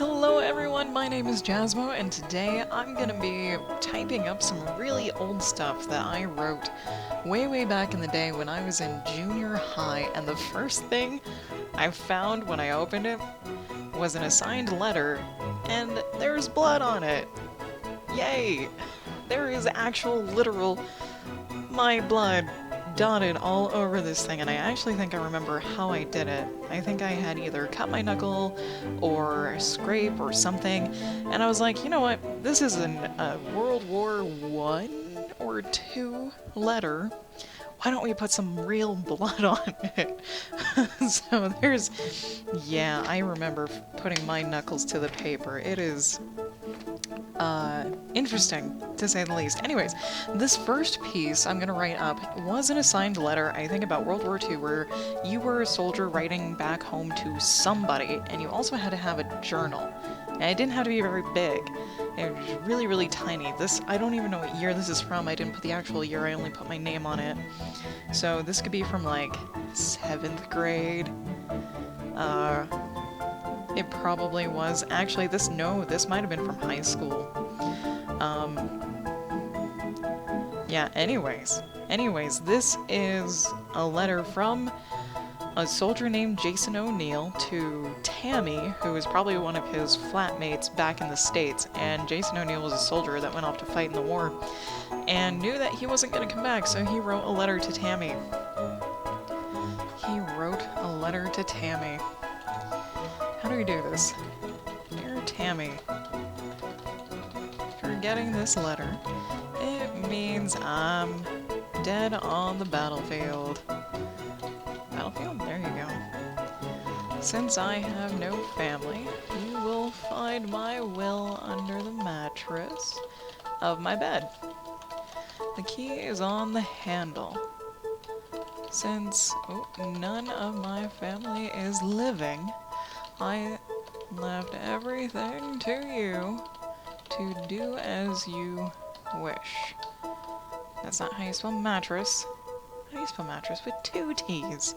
Hello everyone, my name is Jasmo, and today I'm gonna be typing up some really old stuff that I wrote way back in the day when I was in junior high, and the first thing I found when I opened it was an assigned letter, and there's blood on it. Yay! There is actual, literal, my blood dotted all over this thing, and I actually think I remember how I did it. I think I had either cut my knuckle or scrape or something, and I was like, you know what, this is a World War I or II letter. Why don't we put some real blood on it? So yeah, I remember putting my knuckles to the paper. It is interesting, to say the least. Anyways, this first piece I'm gonna write up was an assigned letter, I think about World War II, where you were a soldier writing back home to somebody, and you also had to have a journal. And it didn't have to be very big. It was really tiny. This, I don't even know what year this is from. I didn't put the actual year, I only put my name on it. So this could be from like 7th grade. It probably was. Actually, this might have been from high school. Yeah, anyways, this is a letter from a soldier named Jason O'Neill to Tammy, who was probably one of his flatmates back in the States, and Jason O'Neill was a soldier that went off to fight in the war, and knew that he wasn't going to come back, so he wrote a letter to Tammy. How do we do this? Dear Tammy, if you're getting this letter, it means I'm dead on the battlefield. Battlefield? There you go. Since I have no family, you will find my will under the mattress of my bed. The key is on the handle. Since none of my family is living, I left everything to you to do as you wish. That's not how you spell mattress. How do you spell mattress? With 2 T's.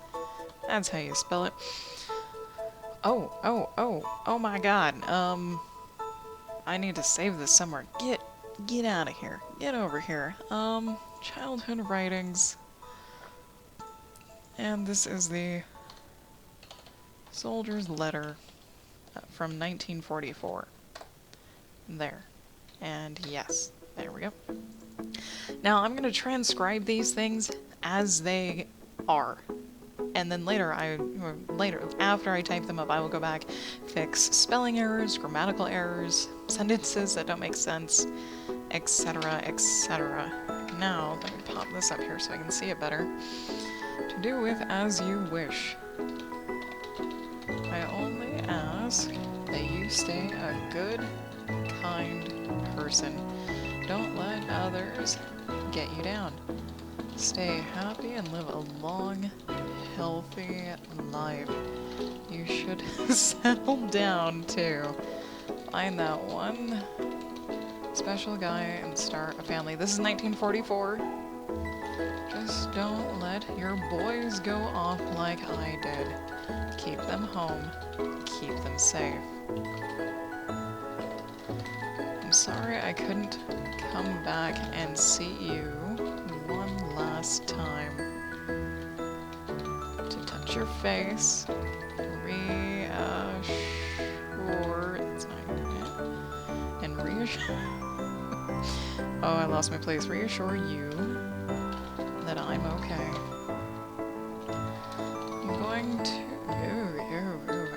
That's how you spell it. Oh my god. I need to save this somewhere. Get out of here. Get over here. Childhood writings. And this is the soldier's letter from 1944. There. And yes, there we go. Now I'm going to transcribe these things as they are. And then later, after I type them up, I will go back, fix spelling errors, grammatical errors, sentences that don't make sense, etc., etc. Now, let me pop this up here so I can see it better. To do with as you wish. I only ask that you stay a good, kind person. Don't let others get you down. Stay happy and live a long, healthy life. You should settle down too. Find that one special guy and start a family. This is 1944. Just don't let your boys go off like I did. Keep them home. Keep them safe. I'm sorry I couldn't come back and see you one last time. To touch your face, reassure, it's not here, and reassure, oh, I lost my place, reassure you that I'm okay.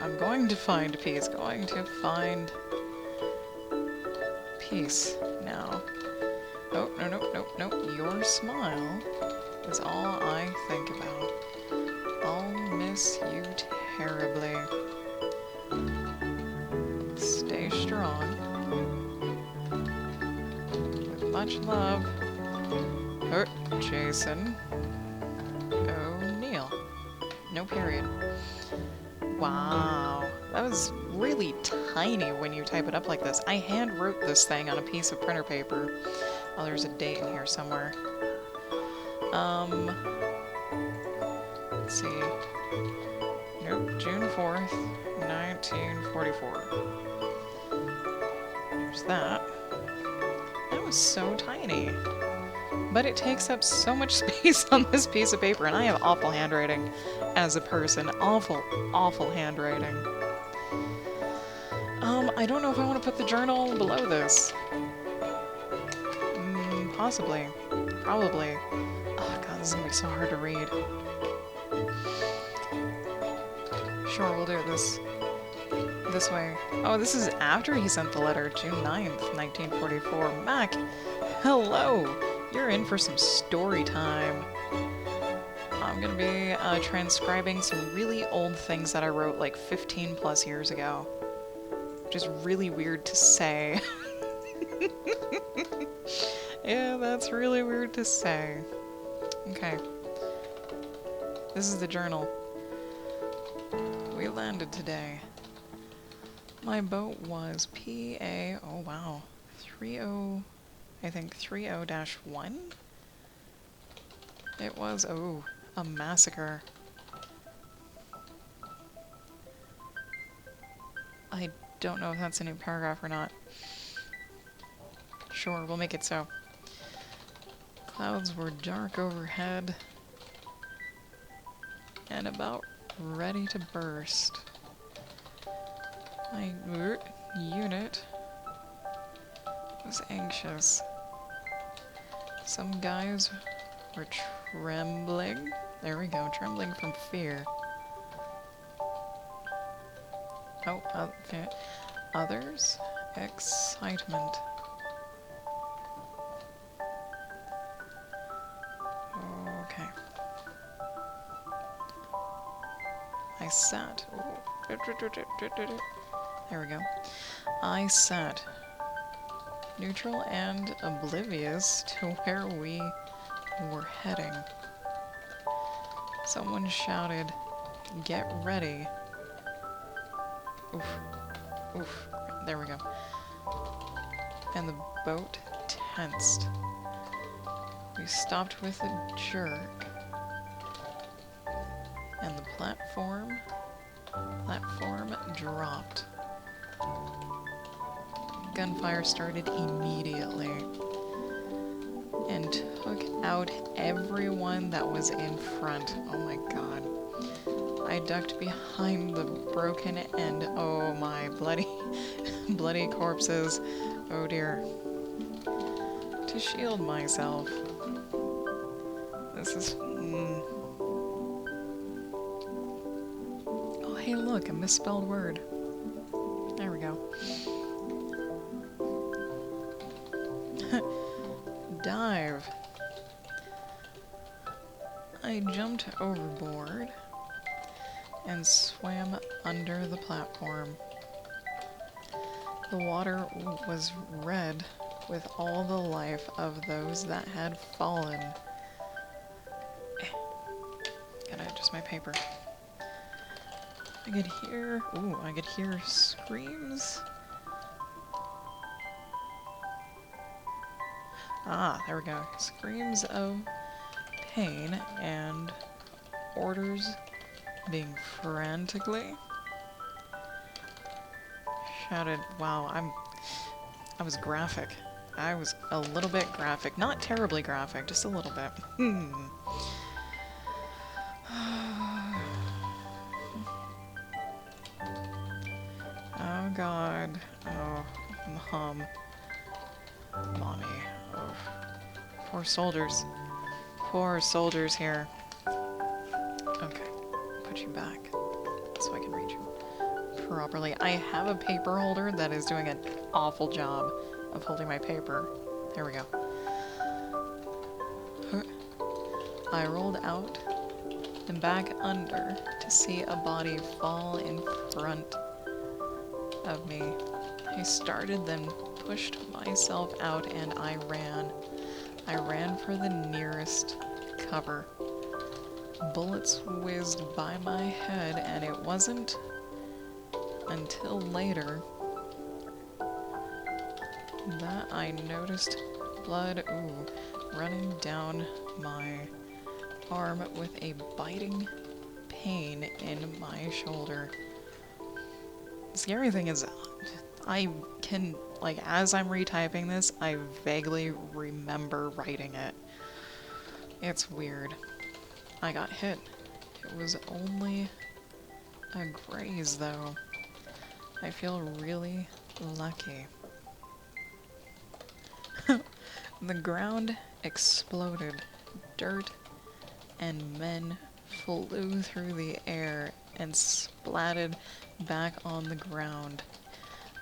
I'm going to find peace, peace now. Oh, no, your smile is all I think about. I'll miss you terribly. Stay strong. With much love, Jason O'Neill. No period. Wow, that was really tiny when you type it up like this. I hand wrote this thing on a piece of printer paper. Oh, there's a date in here somewhere. Let's see. Nope, June 4th, 1944. There's that. That was so tiny. But it takes up so much space on this piece of paper, and I have awful handwriting as a person. Awful, awful handwriting. I don't know if I want to put the journal below this. Possibly. Probably. Oh god, this is gonna be so hard to read. Sure, we'll do it this way. Oh, this is after he sent the letter, June 9th, 1944. Mac, hello! You're in for some story time. I'm gonna be transcribing some really old things that I wrote like 15 plus years ago. Which is really weird to say. Yeah, that's really weird to say. Okay. This is the journal. We landed today. My boat was PA, oh wow, 30, I think 30-1? It was, oh, a massacre. I don't know if that's a new paragraph or not. Sure, we'll make it so. Clouds were dark overhead and about ready to burst. My unit was anxious. Some guys were trembling. There we go, trembling from fear. Oh, others, excitement. Okay. I sat. There we go. I sat, neutral and oblivious to where we were heading. Someone shouted, "Get ready." Oof. Oof. There we go. And the boat tensed. We stopped with a jerk. And the platform dropped. Gunfire started immediately and took out everyone that was in front. Oh my god. I ducked behind the broken end. Oh my bloody bloody corpses. Oh dear. To shield myself. This is Oh hey look, a misspelled word. There we go. Dive. I jumped overboard and swam under the platform. The water was red with all the life of those that had fallen. Gotta adjust my paper. I could hear screams. Ah, there we go. Screams of pain and orders being frantically shouted. Wow, I was graphic. I was a little bit graphic. Not terribly graphic, just a little bit. Oh god. Oh, Mom. Mommy. Oh. Poor soldiers. Poor soldiers here. Okay. Put you back so I can read you properly. I have a paper holder that is doing an awful job of holding my paper. There we go. I rolled out and back under to see a body fall in front of me. I started, then pushed myself out, and I ran. I ran for the nearest cover. Bullets whizzed by my head, and it wasn't until later that I noticed blood running down my arm with a biting pain in my shoulder. The scary thing is, I can like, as I'm retyping this, I vaguely remember writing it. It's weird. I got hit. It was only a graze, though. I feel really lucky. The ground exploded. Dirt and men flew through the air and splatted back on the ground.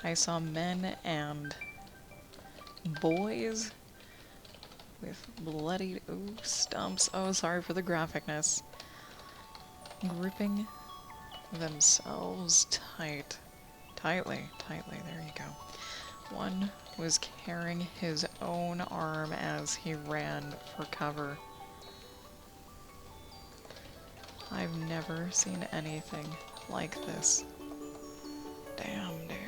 I saw men and boys with bloody stumps. Oh, sorry for the graphicness. Gripping themselves tightly, there you go. One was carrying his own arm as he ran for cover. I've never seen anything like this. Damn, dude.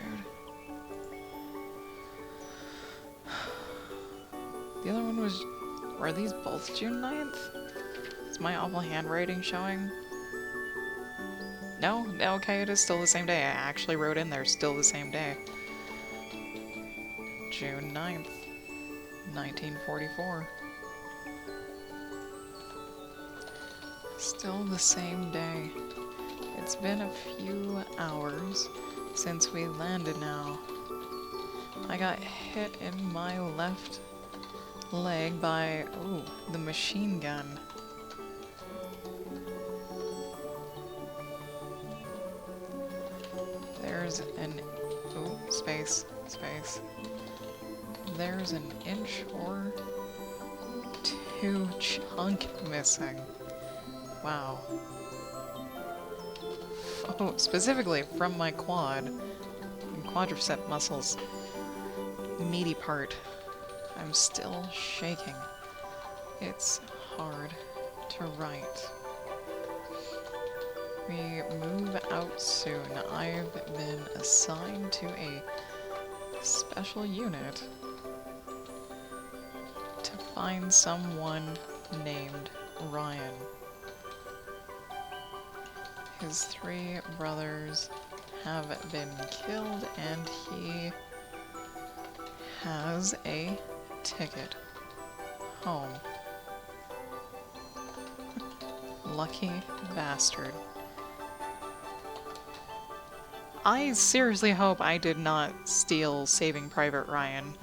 The other one was... Were these both June 9th? Is my awful handwriting showing? No? Okay, it is still the same day. I actually wrote in there still the same day. June 9th, 1944. Still the same day. It's been a few hours since we landed now. I got hit in my left leg by, the machine gun. There's an, space. There's an inch or two chunk missing. Wow. Oh, specifically from my quadricep muscles. Meaty part. I'm still shaking. It's hard to write. We move out soon. I've been assigned to a special unit to find someone named Ryan. His 3 brothers have been killed and he has a ticket home. Lucky bastard. I seriously hope I did not steal Saving Private Ryan.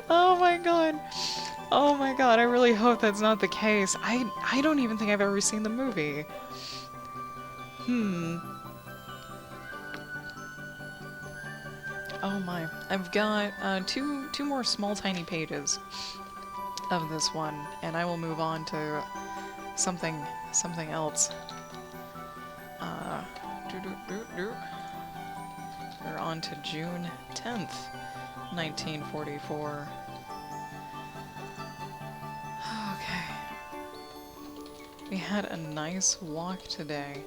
Oh my god. Oh my god, I really hope that's not the case. I don't even think I've ever seen the movie. Oh my. I've got two more small tiny pages of this one, and I will move on to something else. We're on to June 10th, 1944. Okay. We had a nice walk today.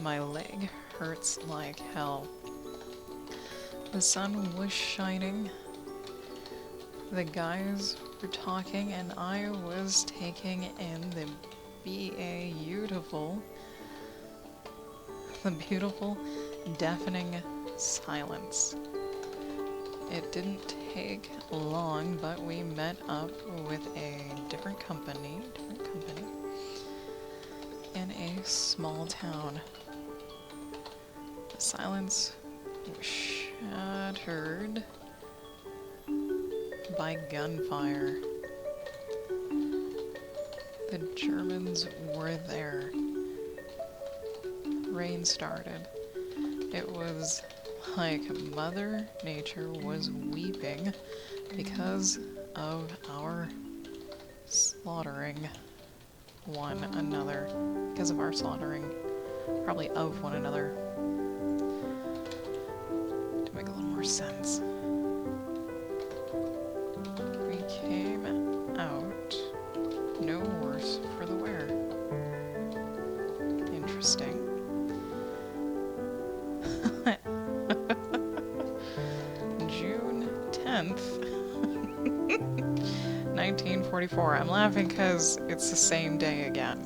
My leg hurts like hell. The sun was shining. The guys were talking and I was taking in the beautiful, deafening silence. It didn't take long, but we met up with a different company in a small town. The silence was shattered by gunfire. The Germans were there. Rain started. It was like Mother Nature was weeping because of our slaughtering one another. Because of our slaughtering, probably of one another. To make a little more sense. We came out no worse for the wear. Interesting. June 10th, 1944. I'm laughing because it's the same day again.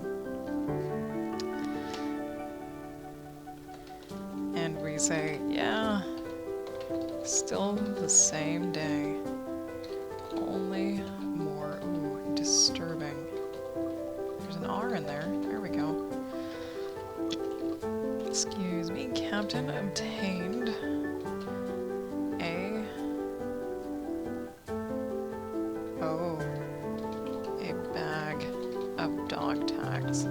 And we we say, yeah, still the same day. Only more, ooh, disturbing. There's an R in there. There we go. Excuse me, Captain obtained a... Oh, a bag of dog tags.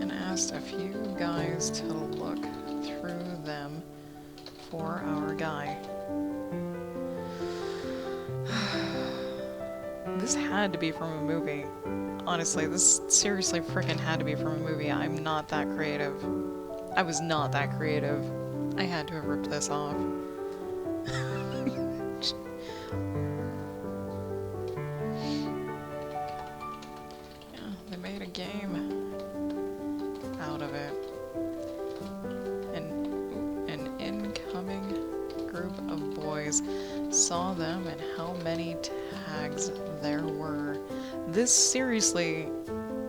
And asked a few guys to look through them for our guy. This had to be from a movie. Honestly, this seriously freaking had to be from a movie. I'm not that creative. I was not that creative. I had to have ripped this off. Yeah, they made a game out of it. An incoming group of boys saw them and how many tags there were. This, seriously,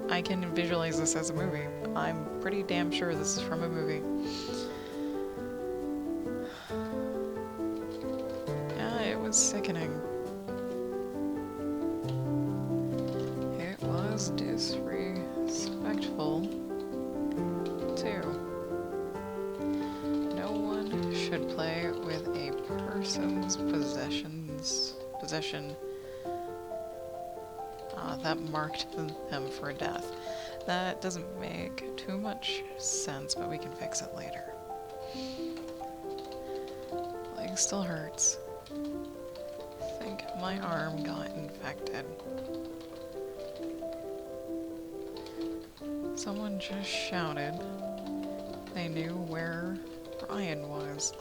I can visualize this as a movie. I'm pretty damn sure this is from a movie. Yeah, it was sickening. It was disrespectful, too. No one should play with a person's possession that marked them for death. That doesn't make too much sense, but we can fix it later. Leg still hurts. Think my arm got infected. Someone just shouted. They knew where Ryan was.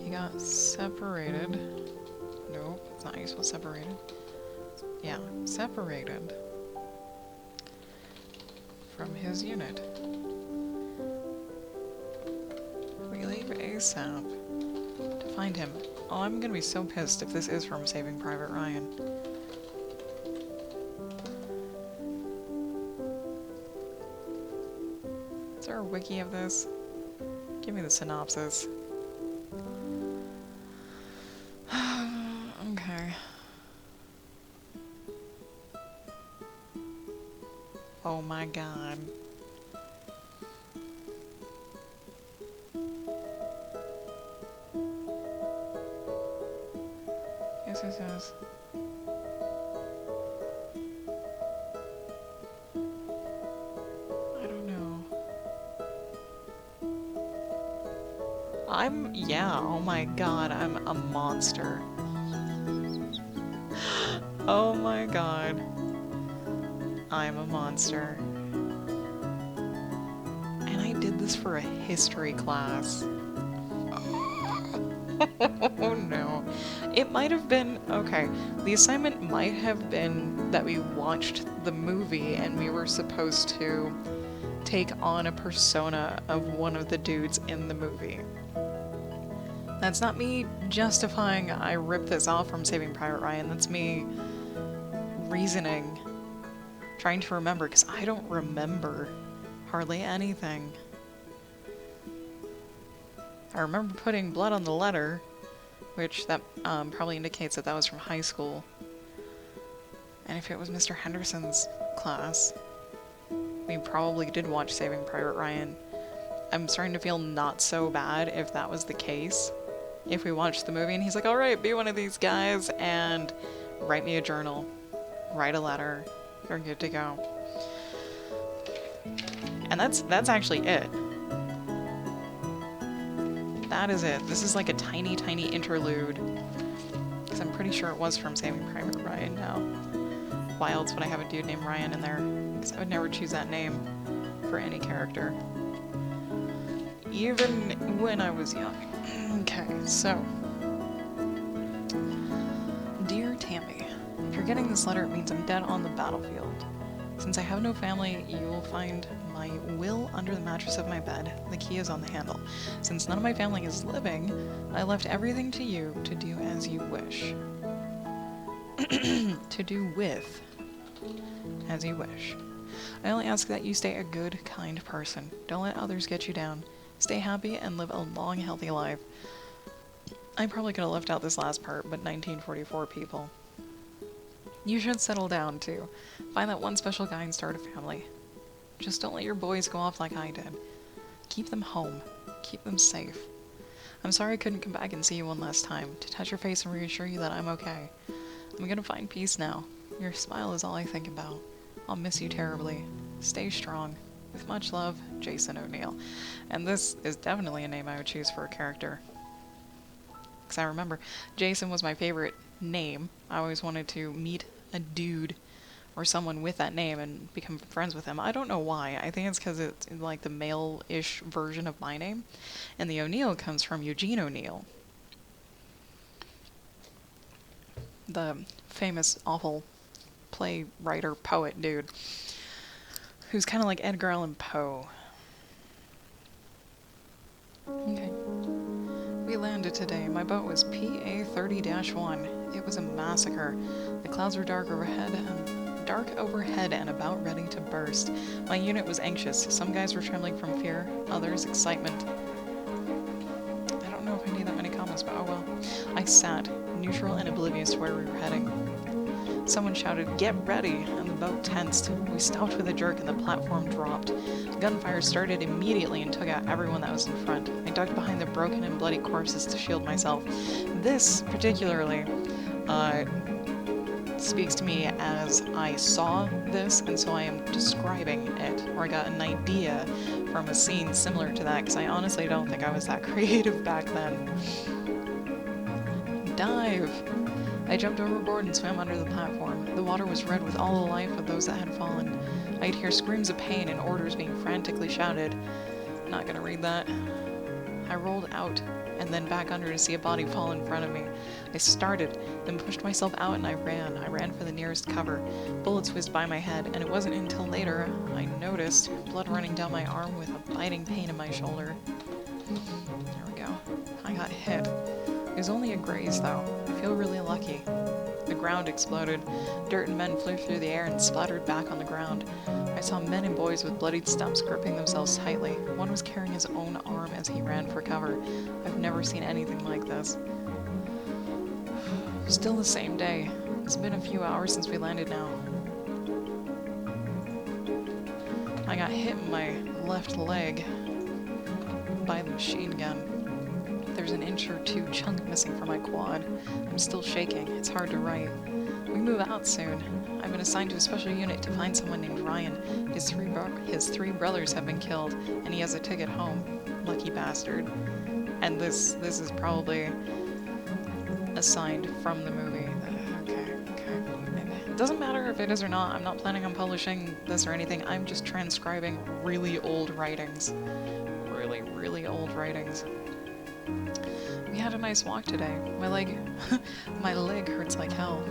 He got separated. Nope, it's not how you spell separated. Yeah, separated from his unit. We leave ASAP to find him. Oh, I'm gonna be so pissed if this is from Saving Private Ryan. Is there a wiki of this? Give me the synopsis. Okay. Oh my god. Yes, yes, yes. I don't know. Yeah, oh my god, I'm a monster. Oh my god. I'm a monster. And I did this for a history class. Oh no. It might have been, okay, the assignment might have been that we watched the movie and we were supposed to take on a persona of one of the dudes in the movie. That's not me justifying I ripped this off from Saving Private Ryan, that's me reasoning. Trying to remember, because I don't remember hardly anything. I remember putting blood on the letter, which that probably indicates that that was from high school. And if it was Mr. Henderson's class, we probably did watch Saving Private Ryan. I'm starting to feel not so bad if that was the case. If we watched the movie and he's like, alright, be one of these guys and write me a journal, write a letter. You're good to go. And that's actually it. That is it. This is like a tiny, tiny interlude. Because I'm pretty sure it was from Saving Private Ryan now. Why else would I have a dude named Ryan in there? Because I would never choose that name for any character. Even when I was young. Okay, so. Dear Tammy, if you're getting this letter, it means I'm dead on the battlefield. Since I have no family, you will find my will under the mattress of my bed. The key is on the handle. Since none of my family is living, I left everything to you to do as you wish. To do with as you wish. I only ask that you stay a good, kind person. Don't let others get you down. Stay happy and live a long, healthy life. I probably could have left out this last part, but 1944 people. You should settle down, too. Find that one special guy and start a family. Just don't let your boys go off like I did. Keep them home. Keep them safe. I'm sorry I couldn't come back and see you one last time, to touch your face and reassure you that I'm okay. I'm gonna find peace now. Your smile is all I think about. I'll miss you terribly. Stay strong. With much love, Jason O'Neill. And this is definitely a name I would choose for a character. Because I remember Jason was my favorite name. I always wanted to meet a dude or someone with that name and become friends with him. I don't know why. I think it's because it's like the male-ish version of my name. And the O'Neill comes from Eugene O'Neill, the famous, awful playwriter, poet dude, who's kind of like Edgar Allan Poe. Okay. We landed today. My boat was PA-30-1. It was a massacre. The clouds were dark overhead and about ready to burst. My unit was anxious. Some guys were trembling from fear, others excitement. I don't know if I need that many comments, but oh well. I sat, neutral and oblivious to where we were heading. Someone shouted, "Get ready!" and the boat tensed. We stopped with a jerk and the platform dropped. Gunfire started immediately and took out everyone that was in front. I ducked behind the broken and bloody corpses to shield myself. This, particularly, speaks to me as I saw this, and so I am describing it, or I got an idea from a scene similar to that, because I honestly don't think I was that creative back then. Dive! I jumped overboard and swam under the platform. The water was red with all the life of those that had fallen. I'd hear screams of pain and orders being frantically shouted. Not gonna read that. I rolled out and then back under to see a body fall in front of me. I started, then pushed myself out and I ran. I ran for the nearest cover. Bullets whizzed by my head, and it wasn't until later I noticed blood running down my arm with a biting pain in my shoulder. There we go. I got hit. It was only a graze, though. I feel really lucky. The ground exploded. Dirt and men flew through the air and splattered back on the ground. I saw men and boys with bloodied stumps gripping themselves tightly. One was carrying his own arm as he ran for cover. I've never seen anything like this. Still the same day. It's been a few hours since we landed now. I got hit in my left leg by the machine gun. There's an inch or two chunk missing from my quad. I'm still shaking. It's hard to write. We move out soon. I've been assigned to a special unit to find someone named Ryan. His three brothers have been killed, and he has a ticket home. Lucky bastard. And this is probably assigned from the movie. Okay. It doesn't matter if it is or not. I'm not planning on publishing this or anything. I'm just transcribing really old writings. Really old writings. We had a nice walk today. My leg hurts like hell.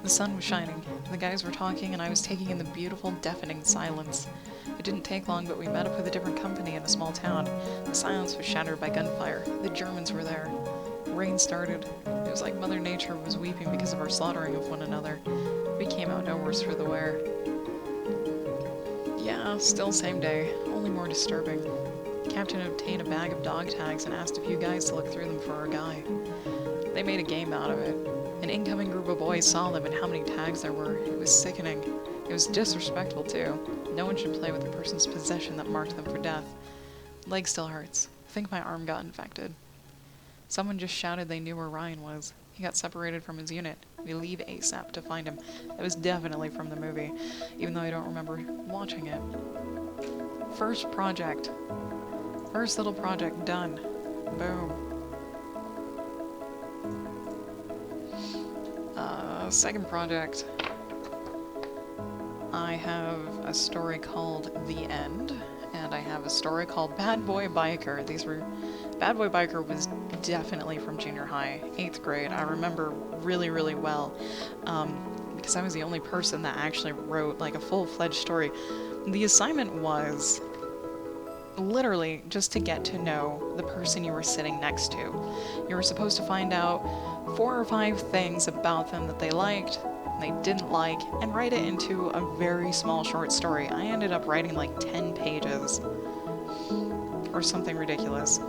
The sun was shining. The guys were talking and I was taking in the beautiful, deafening silence. It didn't take long, but we met up with a different company in a small town. The silence was shattered by gunfire. The Germans were there. Rain started. It was like Mother Nature was weeping because of our slaughtering of one another. We came out no worse for the wear. Yeah, still same day, only more disturbing. Captain obtained a bag of dog tags and asked a few guys to look through them for our guy. They made a game out of it. An incoming group of boys saw them and how many tags there were. It was sickening. It was disrespectful, too. No one should play with a person's possession that marked them for death. Leg still hurts. I think my arm got infected. Someone just shouted they knew where Ryan was. He got separated from his unit. We leave ASAP to find him. That was definitely from the movie, even though I don't remember watching it. First project. First little project done. Boom. Second project. I have a story called The End, and I have a story called Bad Boy Biker. Bad Boy Biker was definitely from junior high, 8th grade. I remember really well, because I was the only person that actually wrote like a full-fledged story. The assignment was literally just to get to know the person you were sitting next to. You were supposed to find out 4 or 5 things about them that they liked, they didn't like, and write it into a very small short story. I ended up writing like 10 pages or something ridiculous.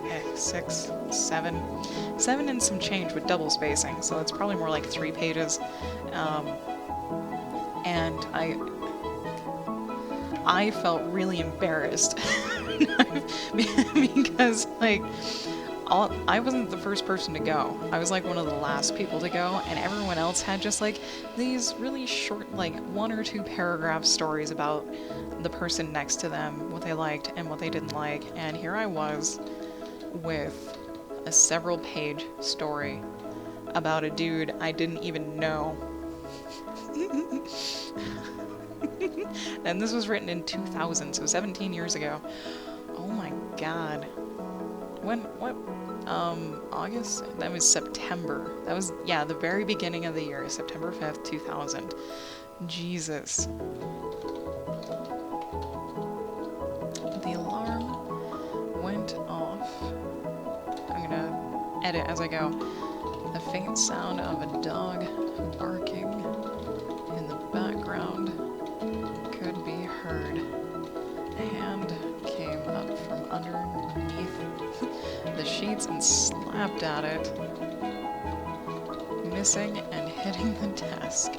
Okay, 6, 7 and some change with double spacing, so it's probably more like 3 pages. And I felt really embarrassed because, like, I wasn't the first person to go. I was like one of the last people to go, and everyone else had just like these really short, like 1 or 2 paragraph stories about the person next to them, what they liked and what they didn't like. And here I was with a several page story about a dude I didn't even know. And this was written in 2000, so 17 years ago. Oh my god. What? August? That was September. That was, yeah, the very beginning of the year, September 5th, 2000. Jesus. The alarm went off. I'm gonna edit as I go. The faint sound of a dog barking in the background could be heard. A hand came up from underneath the sheets and slapped at it, missing and hitting the desk.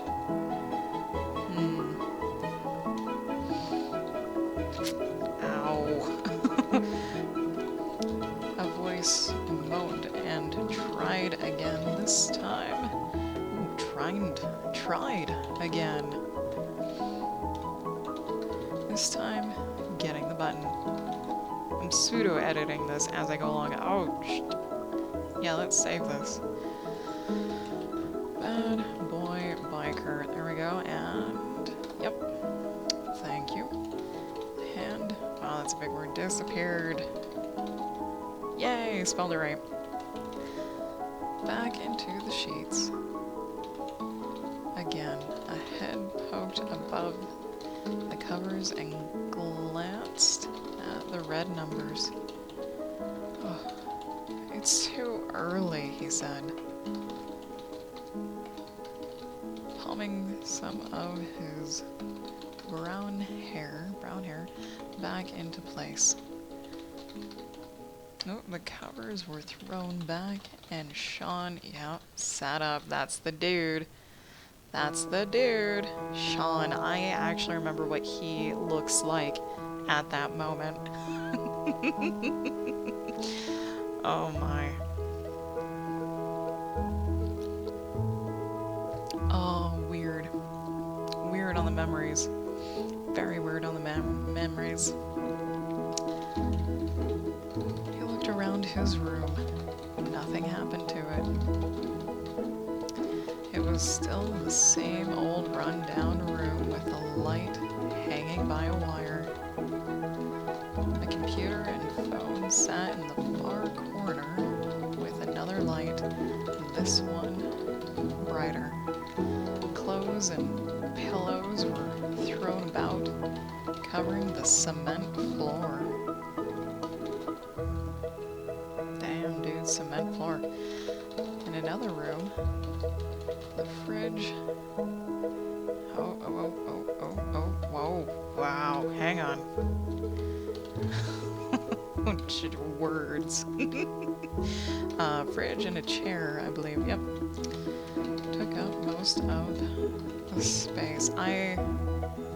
Ow. A voice moaned and tried again this time. Ooh, tried again. This time, getting the button. I'm pseudo-editing this as I go along. Oh, yeah, let's save this. Bad boy biker. There we go, and yep. Thank you. Hand. Wow, that's a big word. Disappeared. Yay, spelled it right. Back into the sheets. Again, a head poked above the covers and glanced at the red numbers. Oh, it's too early, he said, palming some of his brown hair back into place. Oh, the covers were thrown back, and Sean, yeah, sat up. That's the dude. That's the dude. Sean, I actually remember what he looks like at that moment. Oh my. Oh, weird. Weird on the memories. Very weird on the memories. He looked around his room. Nothing happened to it. It was still the same old run-down room with a light hanging by a wire. A computer and phone sat in the far corner with another light, this one brighter. Clothes and pillows were thrown about, covering the cement floor. Damn, dude, cement floor. In another room, the fridge. Whoa, wow, hang on. Words. Fridge and a chair, I believe, yep. Took up most of the space. I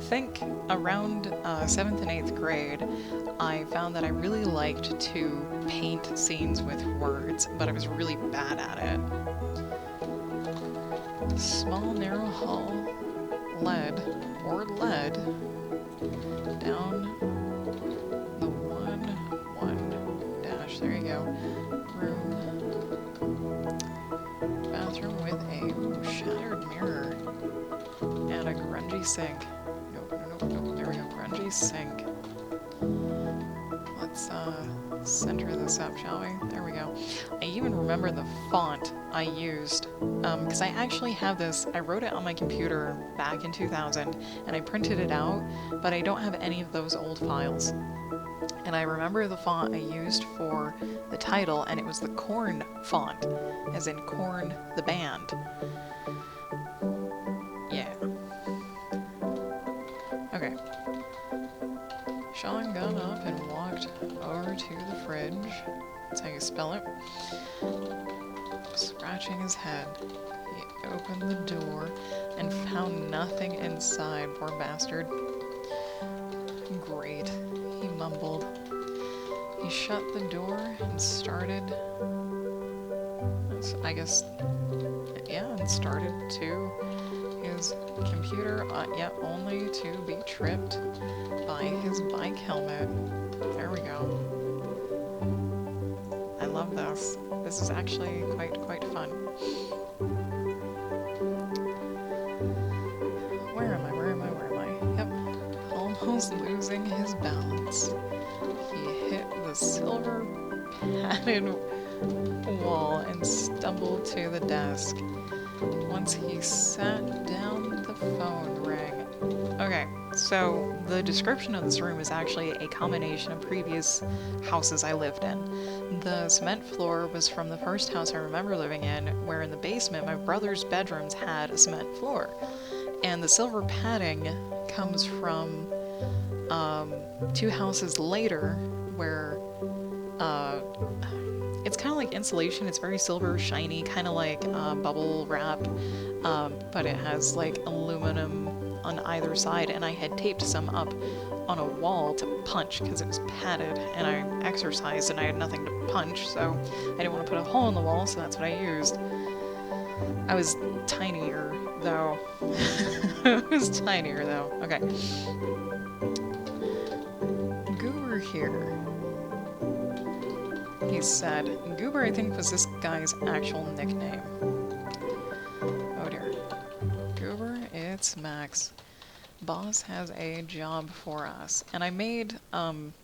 think around 7th and 8th grade, I found that I really liked to paint scenes with words, but I was really bad at it. Small narrow hall led down the one dash, there you go, room, bathroom with a shattered mirror and a grungy sink. Nope, there we go, grungy sink. let's center this up, shall we? There we go. I even remember the font I used, because I actually have this. I wrote it on my computer back in 2000, and I printed it out, but I don't have any of those old files. And I remember the font I used for the title, and it was the Korn font, as in Korn the band. Yeah. Okay. Sean got up and walked over to the fridge. That's how you spell it. Scratching his head, he opened the door and found nothing inside, poor bastard. Great, he mumbled. He shut the door and started, I guess, yeah, and started to his computer, yet only to be tripped by his bike helmet. There we go. I love this. This is actually quite fun. Where am I? Yep. Almost losing his balance. He hit the silver padded wall and stumbled to the desk. Once he sat down, the phone rang. Okay, so the description of this room is actually a combination of previous houses I lived in. The cement floor was from the first house I remember living in, where in the basement my brother's bedrooms had a cement floor. And the silver padding comes from 2 houses later, where it's kind of like insulation. It's very silver, shiny, kind of like bubble wrap, but it has like aluminum on either side, and I had taped some up on a wall to punch because it was padded, and I exercised and I had nothing to punch, so I didn't want to put a hole in the wall, so that's what I used. I was tinier though. Okay. Goober here, he said. Goober, I think, was this guy's actual nickname. Oh dear. Goober, it's Max. Boss has a job for us. And I made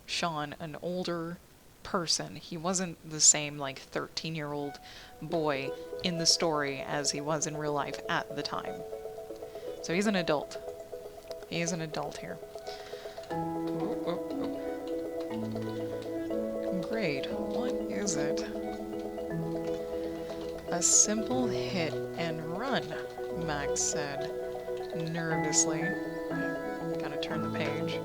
Sean an older person. He wasn't the same, like, 13-year-old boy in the story as he was in real life at the time. So he's an adult. He is an adult here. Great. What is it? A simple hit and run, Max said, nervously. Gotta turn the page.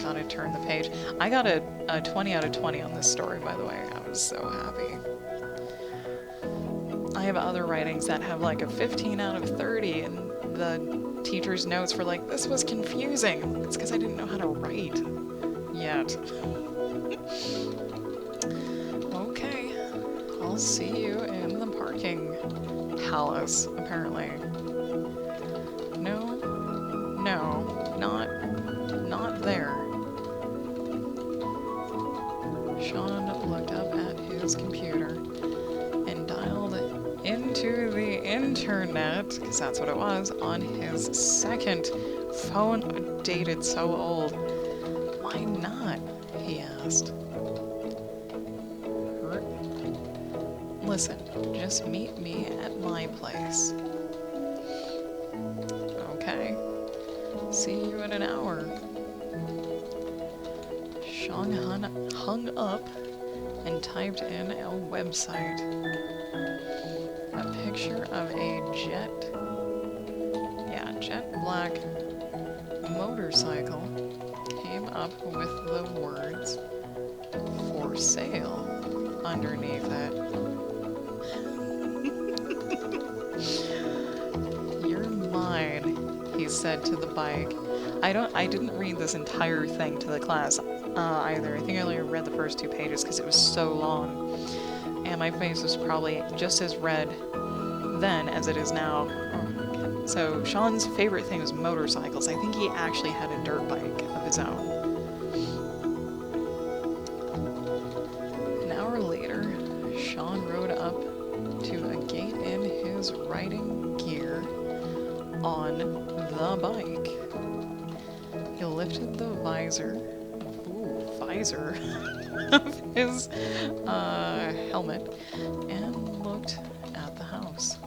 Gotta turn the page. I got a 20 out of 20 on this story, by the way. I was so happy. I have other writings that have like a 15 out of 30, and the teacher's notes were like, this was confusing. It's because I didn't know how to write yet. Okay, I'll see you in the parking palace, apparently. No, not there. Sean looked up at his computer and dialed into the internet, because that's what it was, on his second phone. Dated so old. Why not? He asked. Listen, just meet me at my place. Okay. See you in an hour. Sean hung up and typed in a website. A picture of a jet black motorcycle came up with the words "for sale" underneath it. You're mine, he said to the bike. I didn't read this entire thing to the class either. I think I only read the first 2 pages because it was so long. And my face was probably just as red then as it is now. So Sean's favorite thing was motorcycles. I think he actually had a dirt bike of his own. An hour later, Sean rode up to a gate in his riding gear on the bike. He lifted the visor of his helmet and looked at the house.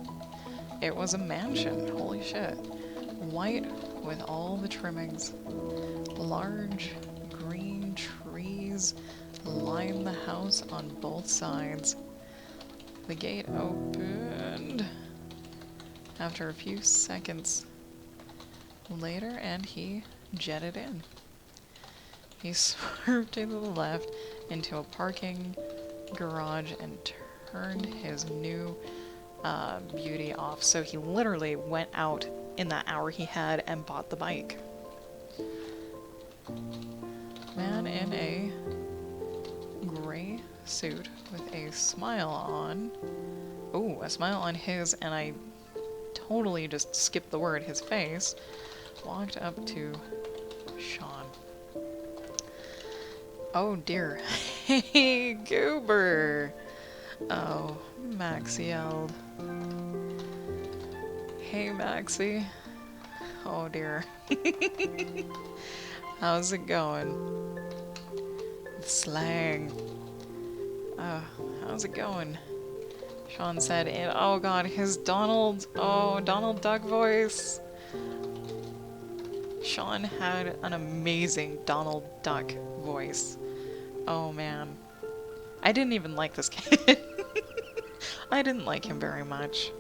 It was a mansion, holy shit. White with all the trimmings. Large green trees lined the house on both sides. The gate opened after a few seconds later and he jetted in. He swerved to the left into a parking garage and turned his new beauty off. So he literally went out in that hour he had and bought the bike. Man in a gray suit with a smile on. Oh, a smile on his, and I totally just skipped the word, his face, walked up to Sean. Oh dear. Hey, Goober! Oh, Max yelled. Hey, Maxie. Oh dear. How's it going? Slang. How's it going? Sean said, and oh god, his Donald Duck voice. Sean had an amazing Donald Duck voice. Oh man. I didn't even like this kid. I didn't like him very much.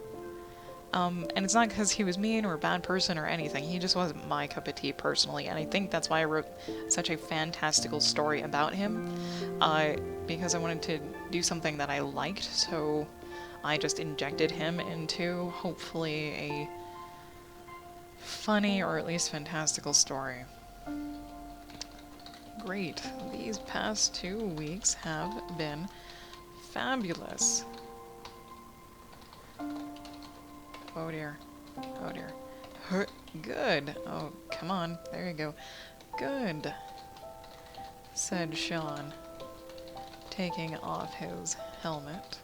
And it's not because he was mean or a bad person or anything. He just wasn't my cup of tea personally, and I think that's why I wrote such a fantastical story about him. Because I wanted to do something that I liked, so I just injected him into, hopefully, a funny or at least fantastical story. Great. These past 2 weeks have been fabulous. Oh dear. Oh dear. Good. Oh, come on. There you go. Good, said Sean, taking off his helmet.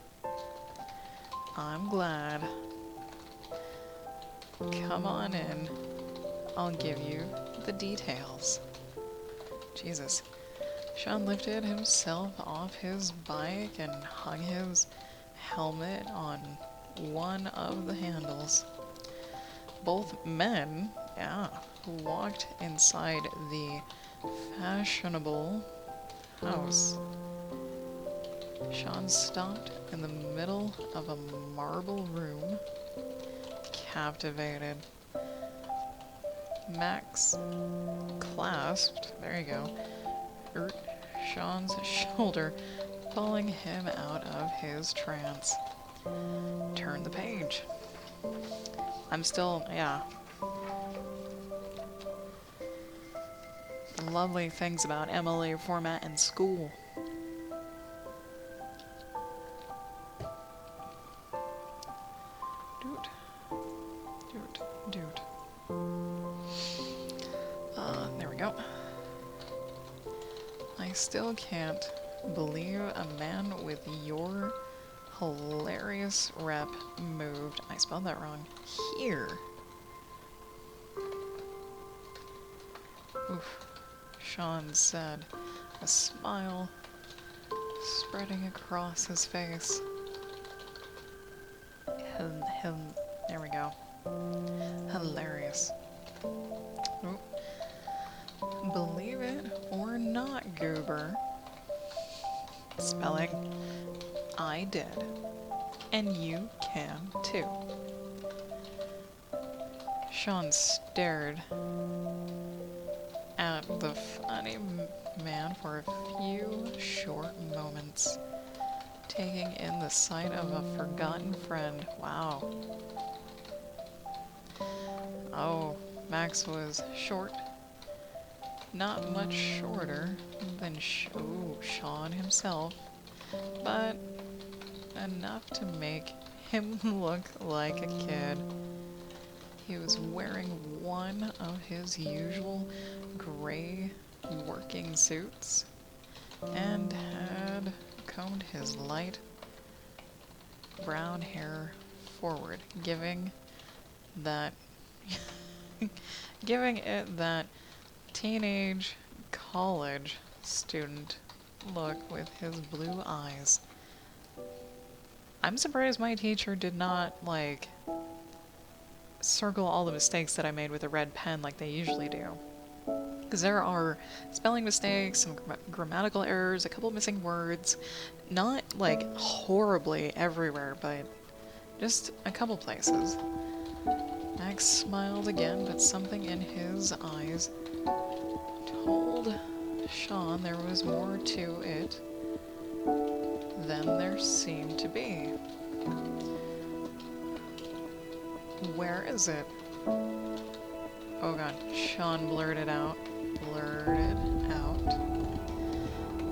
I'm glad. Come on in. I'll give you the details. Jesus. Sean lifted himself off his bike and hung his helmet on one of the handles. Both men, walked inside the fashionable house. Sean stopped in the middle of a marble room, captivated. Max clasped, there you go, Sean's shoulder, pulling him out of his trance. Turn the page. I'm still, The lovely things about MLA format and school. Dude. There we go. I still can't believe a man with your hilarious rep moved. I spelled that wrong. Here. Oof. Sean said, a smile spreading across his face. There we go. Hilarious. Oh. Believe it or not, Goober. Spelling. I did. And you can too. Sean stared at the funny man for a few short moments, taking in the sight of a forgotten friend. Wow. Oh, Max was short. Not much shorter than Sean himself, but enough to make him look like a kid. He was wearing one of his usual gray working suits and had combed his light brown hair forward, giving it that teenage college student look with his blue eyes. I'm surprised my teacher did not, like, circle all the mistakes that I made with a red pen like they usually do. Because there are spelling mistakes, some grammatical errors, a couple missing words. Not, like, horribly everywhere, but just a couple places. Max smiled again, but something in his eyes told Sean there was more to it than there seemed to be. Where is it? Oh god, Sean blurted out.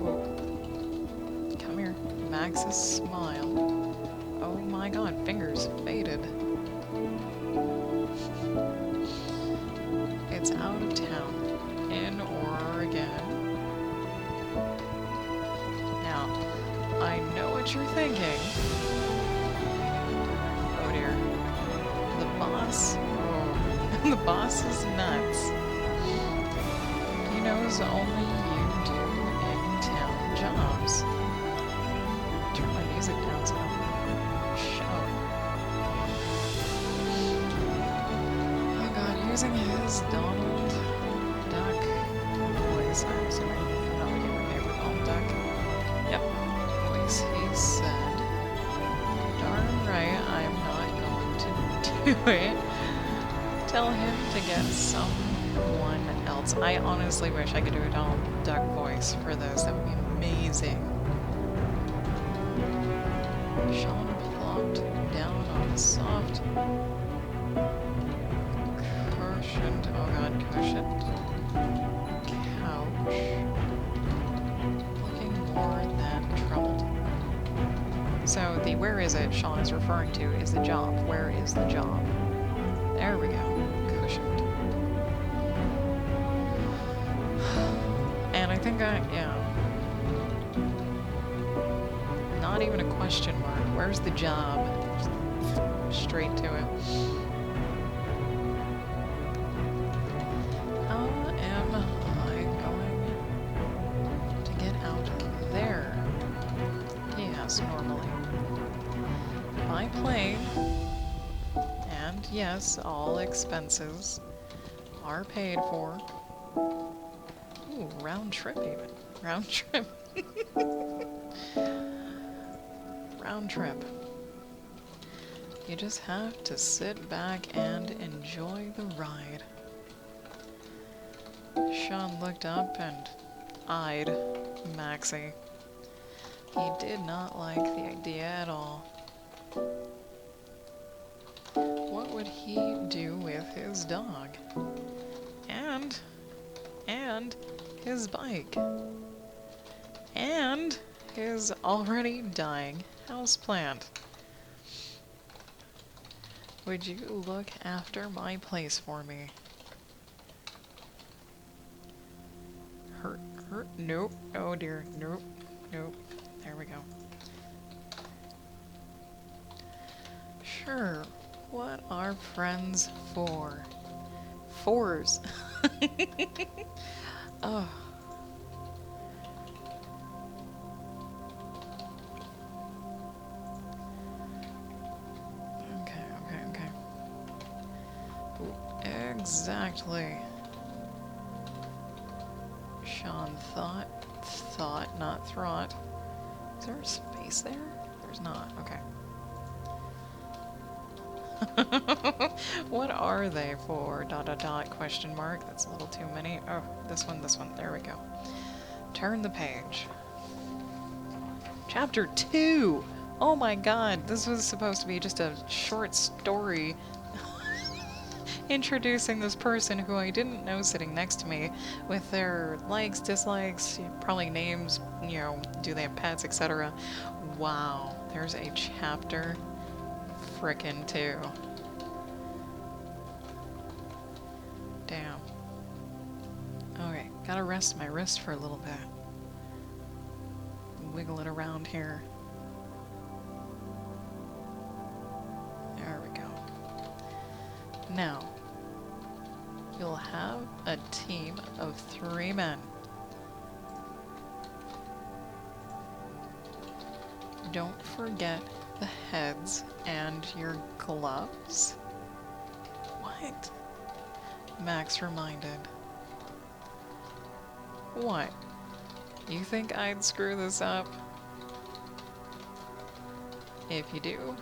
Whoa. Come here. Max's smile. Oh my god, fingers faded. It's out of town. In Oregon. Now, I know what you're thinking. Oh dear. The boss? Oh, the boss is nuts. He knows only you do in-town jobs. Turn my music down so I don't shout. Oh god, using his Donald Duck voice, I'm assuming I'm not looking at my favorite Donald Duck. Yep. Voice, he said, darn right, I'm not going to do it. Tell him to get someone else. I honestly wish I could do a Donald Duck voice for this. That would be amazing. Sean plopped down on a soft, cushioned, oh god, cushioned couch, looking more than troubled. So the where is it Sean is referring to is the job. Where is the job? There we go. Cushioned. And I think yeah. Not even a question mark. Where's the job? Just straight to it. How am I going to get out there? He asked normally. By plane. And yes, all expenses are paid for. Ooh, round trip even. Round trip. Round trip. You just have to sit back and enjoy the ride. Sean looked up and eyed Maxie. He did not like the idea at all. What would he do with his dog? And his bike. And his already dying houseplant. Would you look after my place for me? Hurt, nope. Oh dear, nope. There we go. Sure, what are friends for? Fours. Oh. Okay. Exactly. Sean thought, not thought. Is there a space there? There's not. Okay. What are they for? ... question mark. That's a little too many. Oh, this one. There we go. Turn the page. Chapter 2! Oh my god, this was supposed to be just a short story introducing this person who I didn't know sitting next to me with their likes, dislikes, probably names, you know, do they have pets, etc. Wow, there's a chapter frickin' 2. Damn. Okay, gotta rest my wrist for a little bit. Wiggle it around here. There we go. Now, You'll have a team of 3 men. Don't forget the heads and your gloves. What? Max reminded. What? You think I'd screw this up? If you do,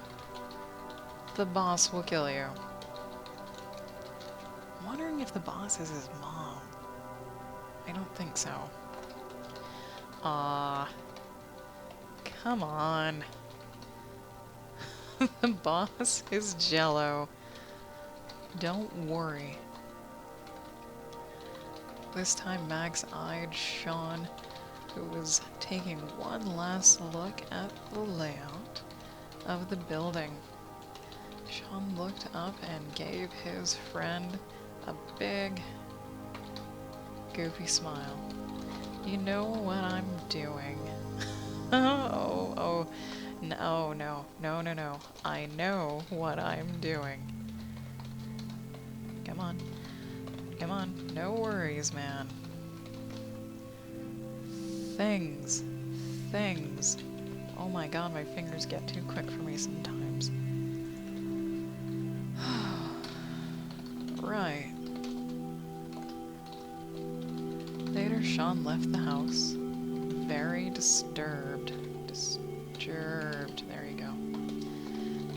the boss will kill you. I'm wondering if the boss is his mom. I don't think so. Come on. The boss is Jello. Don't worry. This time Max eyed Sean, who was taking one last look at the layout of the building. Sean looked up and gave his friend a big, goofy smile. You know what I'm doing. Oh, no. I know what I'm doing. Come on. No worries, man. Things. Oh my god, my fingers get too quick for me sometimes. Right. Later, Sean left the house, very disturbed. There you go.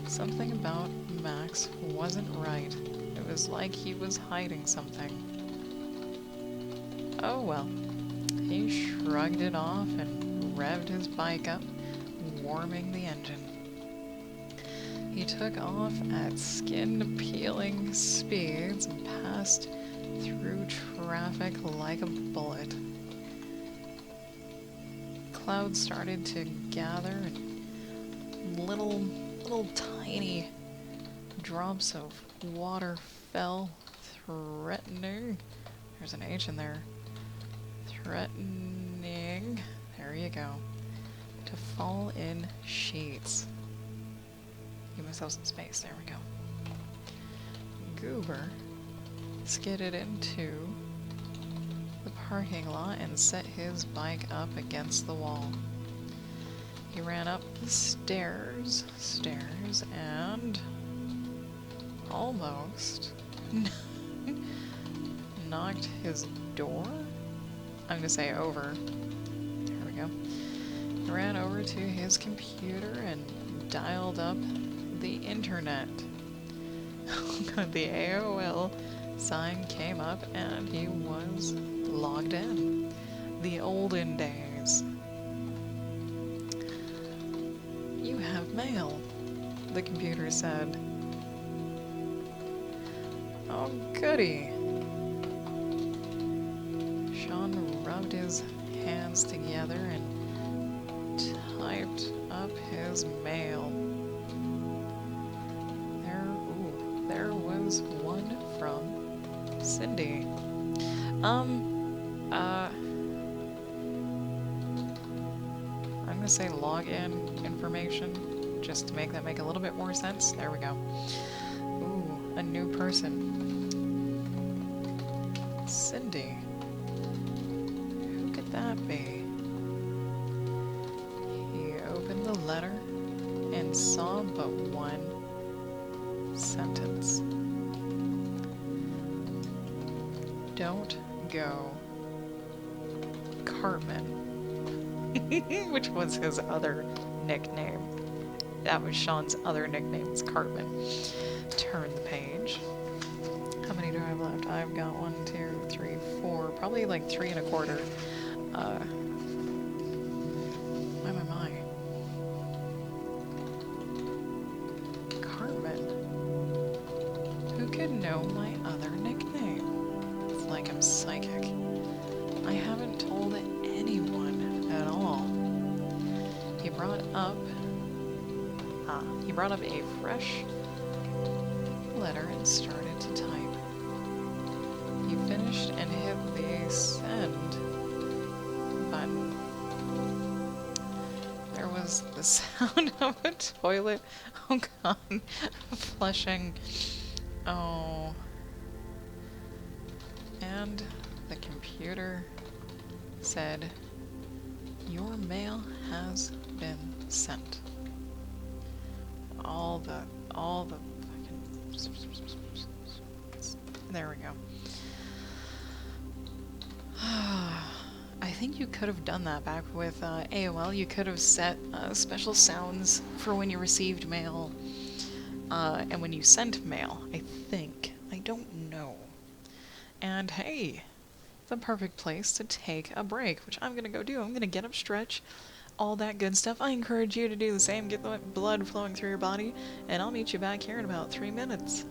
Something about Max wasn't right. It was like he was hiding something. Oh well. He shrugged it off and revved his bike up, warming the engine. He took off at skin-peeling speeds and passed through traffic like a bullet. Clouds started to gather and little tiny drops of water fell, threatening. There's an H in there. Threatening. There you go. To fall in sheets. Give myself some space. There we go. Goober skidded into the parking lot and set his bike up against the wall. He ran up the stairs, and almost knocked his door? I'm gonna say over. There we go. He ran over to his computer and dialed up the internet. The AOL sign came up and he was logged in. The olden days. You have mail, the computer said. Oh, goody. Sean rubbed his hands together and typed up his mail. There was one from Cindy. I'm gonna say login information, just to make that make a little bit more sense. There we go. Ooh, a new person. Cindy. Who could that be? He opened the letter and saw but one sentence. Don't go, Cartman. Which was his other nickname. That was Sean's other nickname, is Cartman. Turn the page. How many do I have left? I've got 1, 2, 3, 4, probably like 3 1/4. My. Cartman. Who could know my other nickname? It's like I'm psychic. I haven't told anyone at all. He brought up a fresh letter and started to type. He finished and hit the send button. There was the sound of a toilet. Oh god. Flushing. Oh. And the computer said, "Your mail has been sent." All the fucking... There we go. I think you could have done that back with AOL. You could have set special sounds for when you received mail and when you sent mail, I think. I don't know. And hey, the perfect place to take a break, which I'm gonna go do. I'm gonna get up, stretch, all that good stuff. I encourage you to do the same. Get the blood flowing through your body, and I'll meet you back here in about 3 minutes.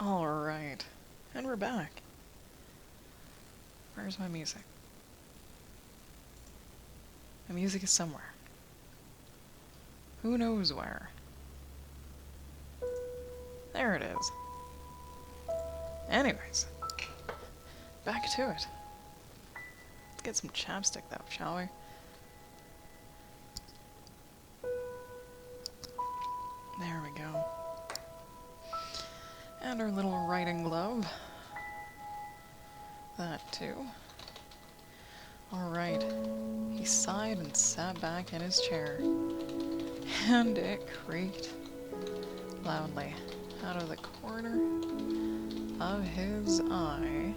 Alright, and we're back. Where's my music? My music is somewhere. Who knows where? There it is. Anyways, back to it. Let's get some chapstick though, shall we? There we go. And our little writing glove. That too. Alright. He sighed and sat back in his chair. And it creaked loudly. Out of the corner of his eye,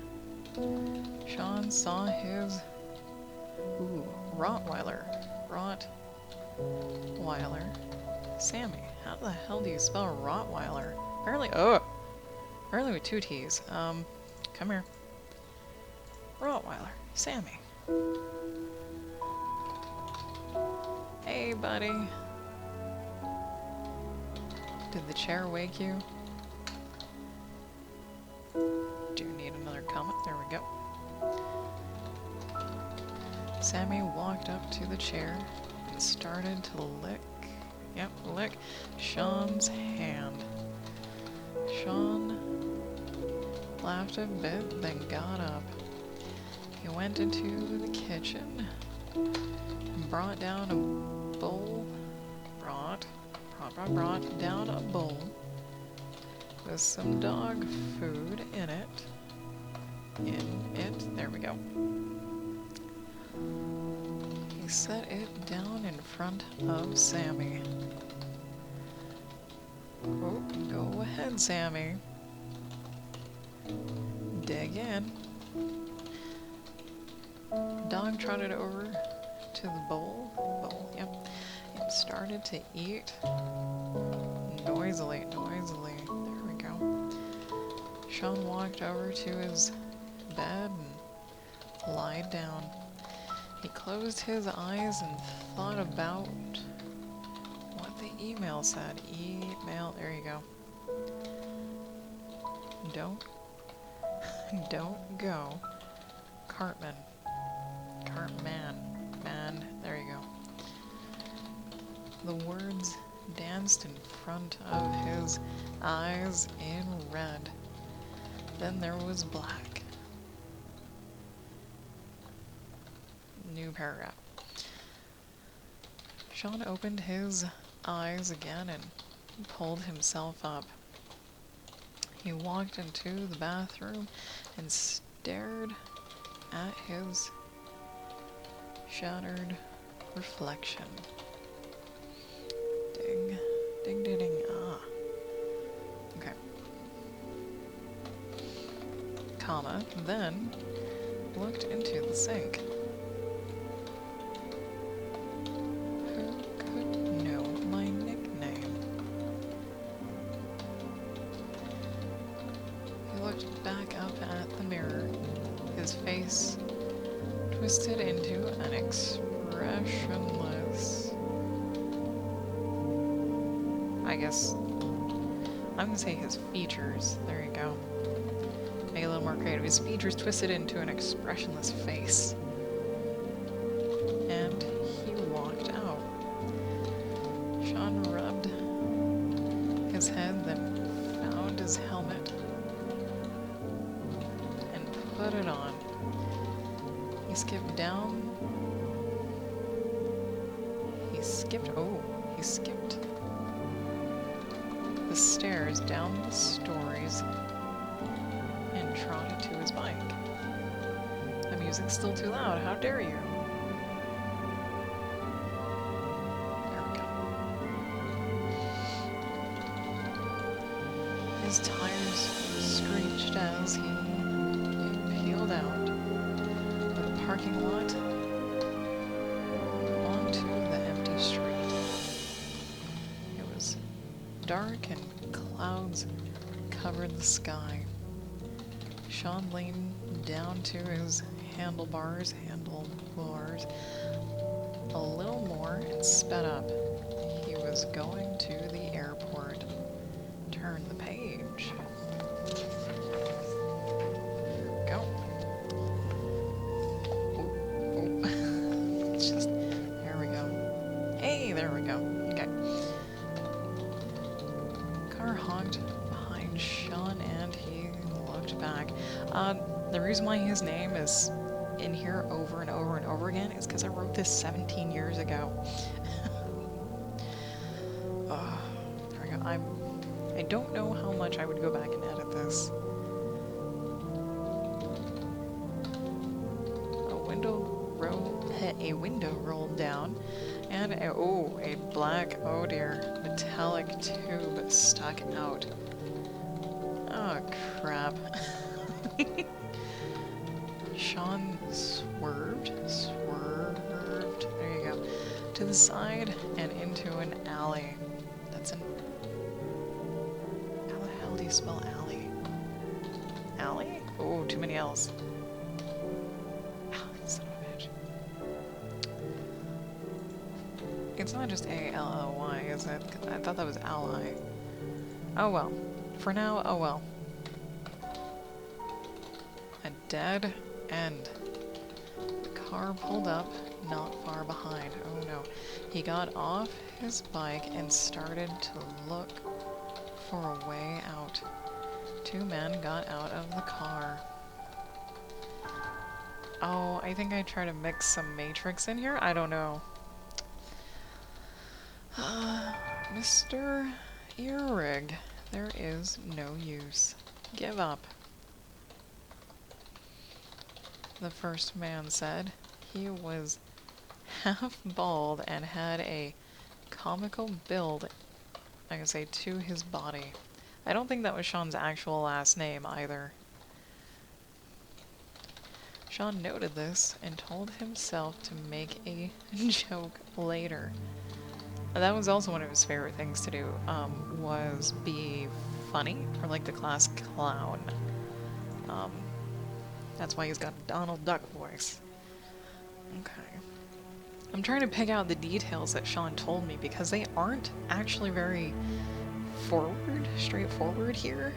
Sean saw his... Rottweiler. Rottweiler. Sammy. How the hell do you spell Rottweiler? Apparently with 2 T's. Come here. Rottweiler. Sammy. Hey, buddy. Did the chair wake you? Do you need another comment? There we go. Sammy walked up to the chair and started to lick Sean's hand. Sean laughed a bit, then got up. He went into the kitchen and brought down a bowl. Brought down a bowl with some dog food in it. There we go. He set it down in front of Sammy. Oh, go ahead, Sammy. Dig in. Dog trotted over to the bowl, yep, and started to eat noisily. There we go. Sean walked over to his bed and lied down. He closed his eyes and thought about what the email said. Email, there you go. Don't go. Cartman, man, there you go. The words danced in front of his eyes in red. Then there was black. New paragraph. Sean opened his eyes again and pulled himself up. He walked into the bathroom and stared at his shattered reflection. Ding, ah. Okay. Comma, then looked into the sink. Who could know my nickname? He looked back up at the mirror, his face twisted into an expressionless... I guess I'm gonna say his features. There you go. Make it a little more creative. His features twisted into an expressionless face. And he walked out. Sean rubbed his head, then found his helmet and put it on. He skipped down. He skipped the stairs down the stories and trotted to his bike. The music's still too loud. How dare you? There we go. His tires screeched as he peeled out of the parking lot onto the empty street. It was dark and clouds covered the sky. Sean leaned down to his handlebars a little more and sped up. He was going to the airport. Turn the page. Go. Oh. It's just, there we go. Hey, there we go. Okay. Car honked behind Sean and he looked back. The reason why his name is in here over and over and over again is because I wrote this 17 years ago. There we go. I don't know how much I would go back and edit this. A window rolled down, and a black, oh dear, metallic tube stuck out. Oh crap. Sean swerved, there you go, to the side and into an alley. That's an... How the hell do you spell alley? Alley? Oh, too many L's. Son of a bitch. It's not just A-L-L-Y, is it? I thought that was ally. Oh well. For now, oh well. A dead end. The car pulled up not far behind. Oh no. He got off his bike and started to look for a way out. Two men got out of the car. Oh, I think I try to mix some Matrix in here? I don't know. Mr. Earrig, there is no use. Give up. The first man said. He was half bald and had a comical build, I can say, to his body. I don't think that was Sean's actual last name either. Sean noted this and told himself to make a joke later. That was also one of his favorite things to do, was be funny, or like the class clown. That's why he's got a Donald Duck voice. Okay. I'm trying to pick out the details that Sean told me because they aren't actually very straightforward here.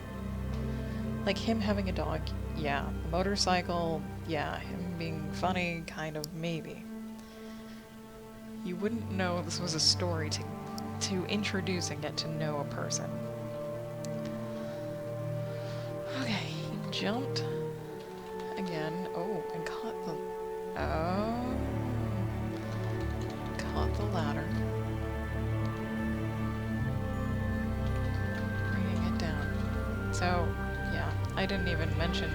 Like him having a dog, yeah. A motorcycle, yeah. Him being funny, kind of, maybe. You wouldn't know this was a story to introduce and get to know a person. Okay, he jumped again. Oh, and caught the... Oh. Caught the ladder. Bringing it down. So, yeah, I didn't even mention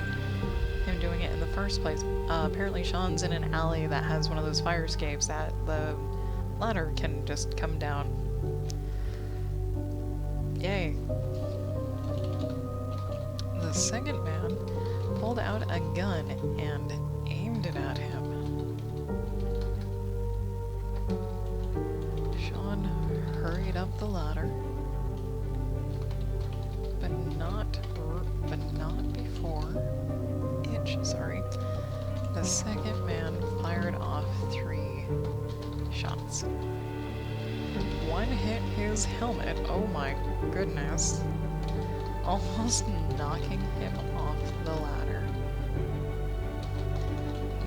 him doing it in the first place. Apparently Sean's in an alley that has one of those fire escapes that the ladder can just come down. Yay. The second man pulled out a gun and aimed it at him. Sean hurried up the ladder, but not before the second man fired off 3 shots. One hit his helmet, oh my goodness, almost knocking him off the ladder.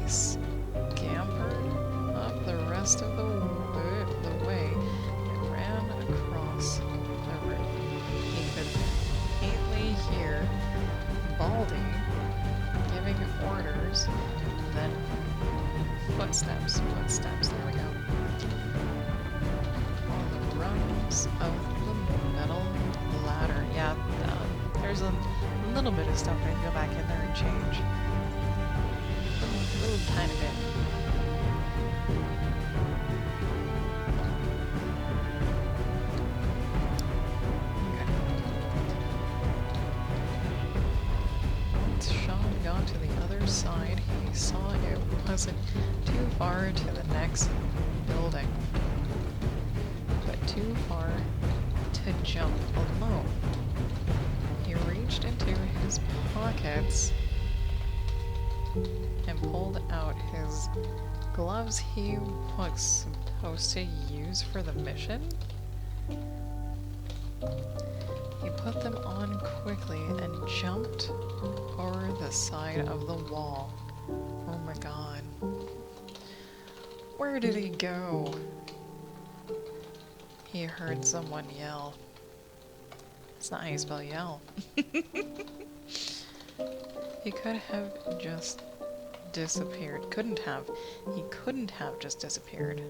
He scampered up the rest of the way and ran across the roof. He could faintly hear Baldy giving orders, and then footsteps, there we go. On the rungs of the metal ladder. Yeah, there's a little bit of stuff I can go back in there and change. A little tiny bit. Once Sean got to the other side, he saw it wasn't too far to the next building, but too far to jump alone. He reached into his pockets and pulled out his gloves he was supposed to use for the mission. He put them on quickly and jumped over the side of the wall. Oh my god. Where did he go? He heard someone yell. It's not how you spell yell. He could have just disappeared. Couldn't have. He couldn't have just disappeared.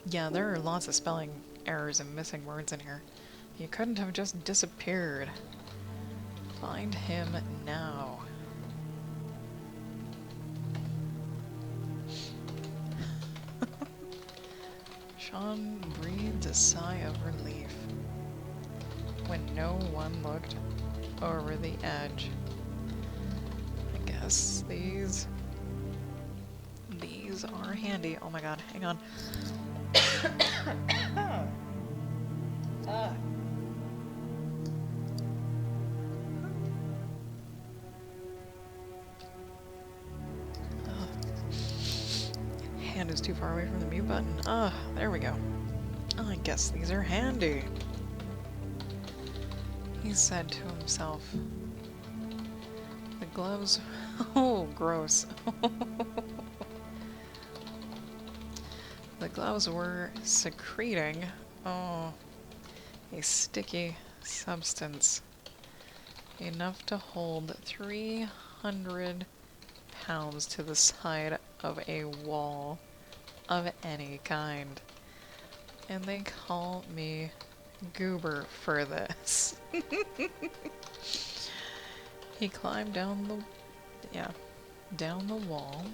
Yeah, there are lots of spelling errors and missing words in here. He couldn't have just disappeared. Find him now. Sean breathed a sigh of relief when no one looked over the edge. I guess these are handy. Oh my god, hang on. Hand is too far away from the mute button. There we go. I guess these are handy, he said to himself. The gloves... Oh, gross. The gloves were secreting, a sticky substance enough to hold 300 pounds to the side of a wall of any kind. And they call me Goober for this. He climbed down the wall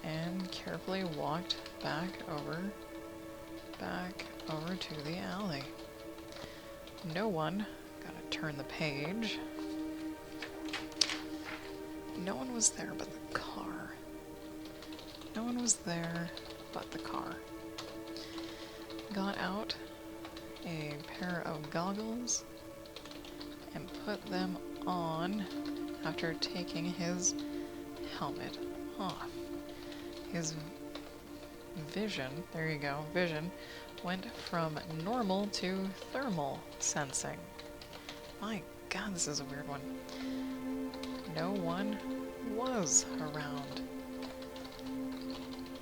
and carefully walked back over to the alley. No one, gotta turn the page. No one was there but the car. No one was there but the car. Got out a pair of goggles and put them on after taking his helmet off. His vision, there you go, vision, went from normal to thermal sensing. My god, this is a weird one. No one was around.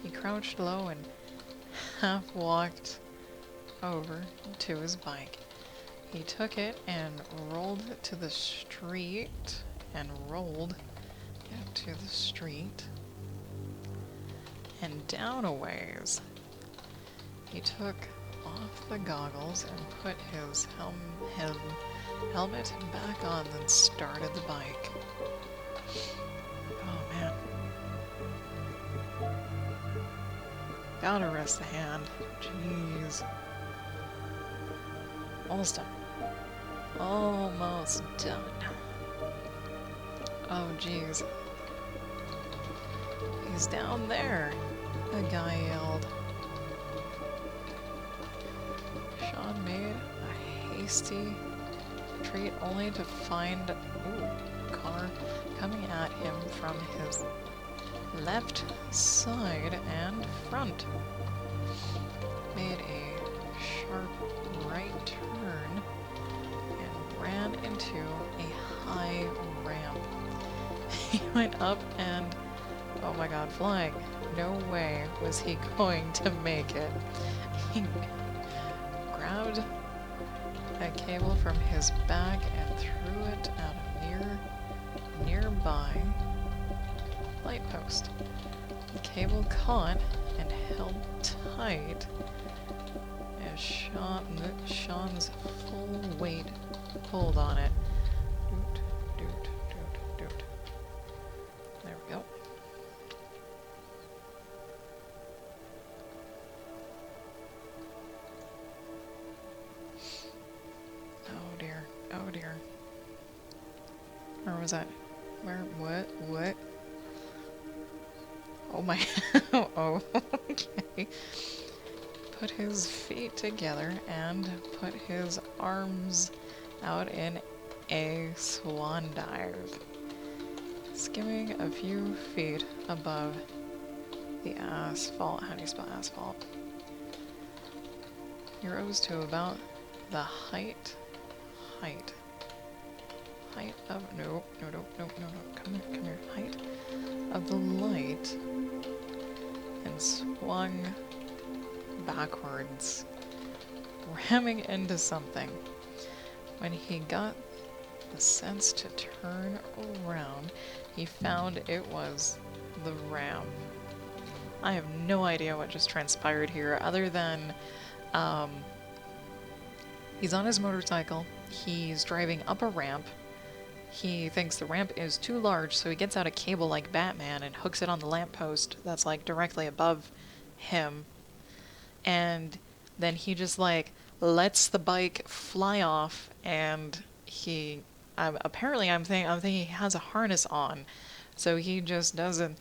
He crouched low and half walked over to his bike. He took it and rolled it to the street, and down a ways. He took off the goggles and put his helmet back on, then started the bike. Oh man. Gotta rest the hand. Jeez. Almost done. Almost done. Oh jeez. He's down there, the guy yelled. Sean made a hasty retreat only to find a car coming at him from his left side and front. Made a sharp right turn and ran into a high ramp. He went up and, oh my god, flying. No way was he going to make it. He grabbed a cable from his bag and threw it at a nearby light post. The cable caught and held tight as Sean's full weight pulled on it. Doot, doot, doot, doot. There we go. Oh dear. Oh dear. Where was that? What? Oh my, oh, okay. Put his feet together and put his arms out in a swan dive, skimming a few feet above the asphalt. How do you spell asphalt? He rose to about the height of, no, come here, height of the light, and swung backwards, ramming into something. When he got the sense to turn around, he found it was the ram. I have no idea what just transpired here, other than he's on his motorcycle, he's driving up a ramp. He thinks the ramp is too large, so he gets out a cable like Batman and hooks it on the lamppost that's like directly above him. And then he just like lets the bike fly off, and he apparently I'm thinking he has a harness on, so he just does a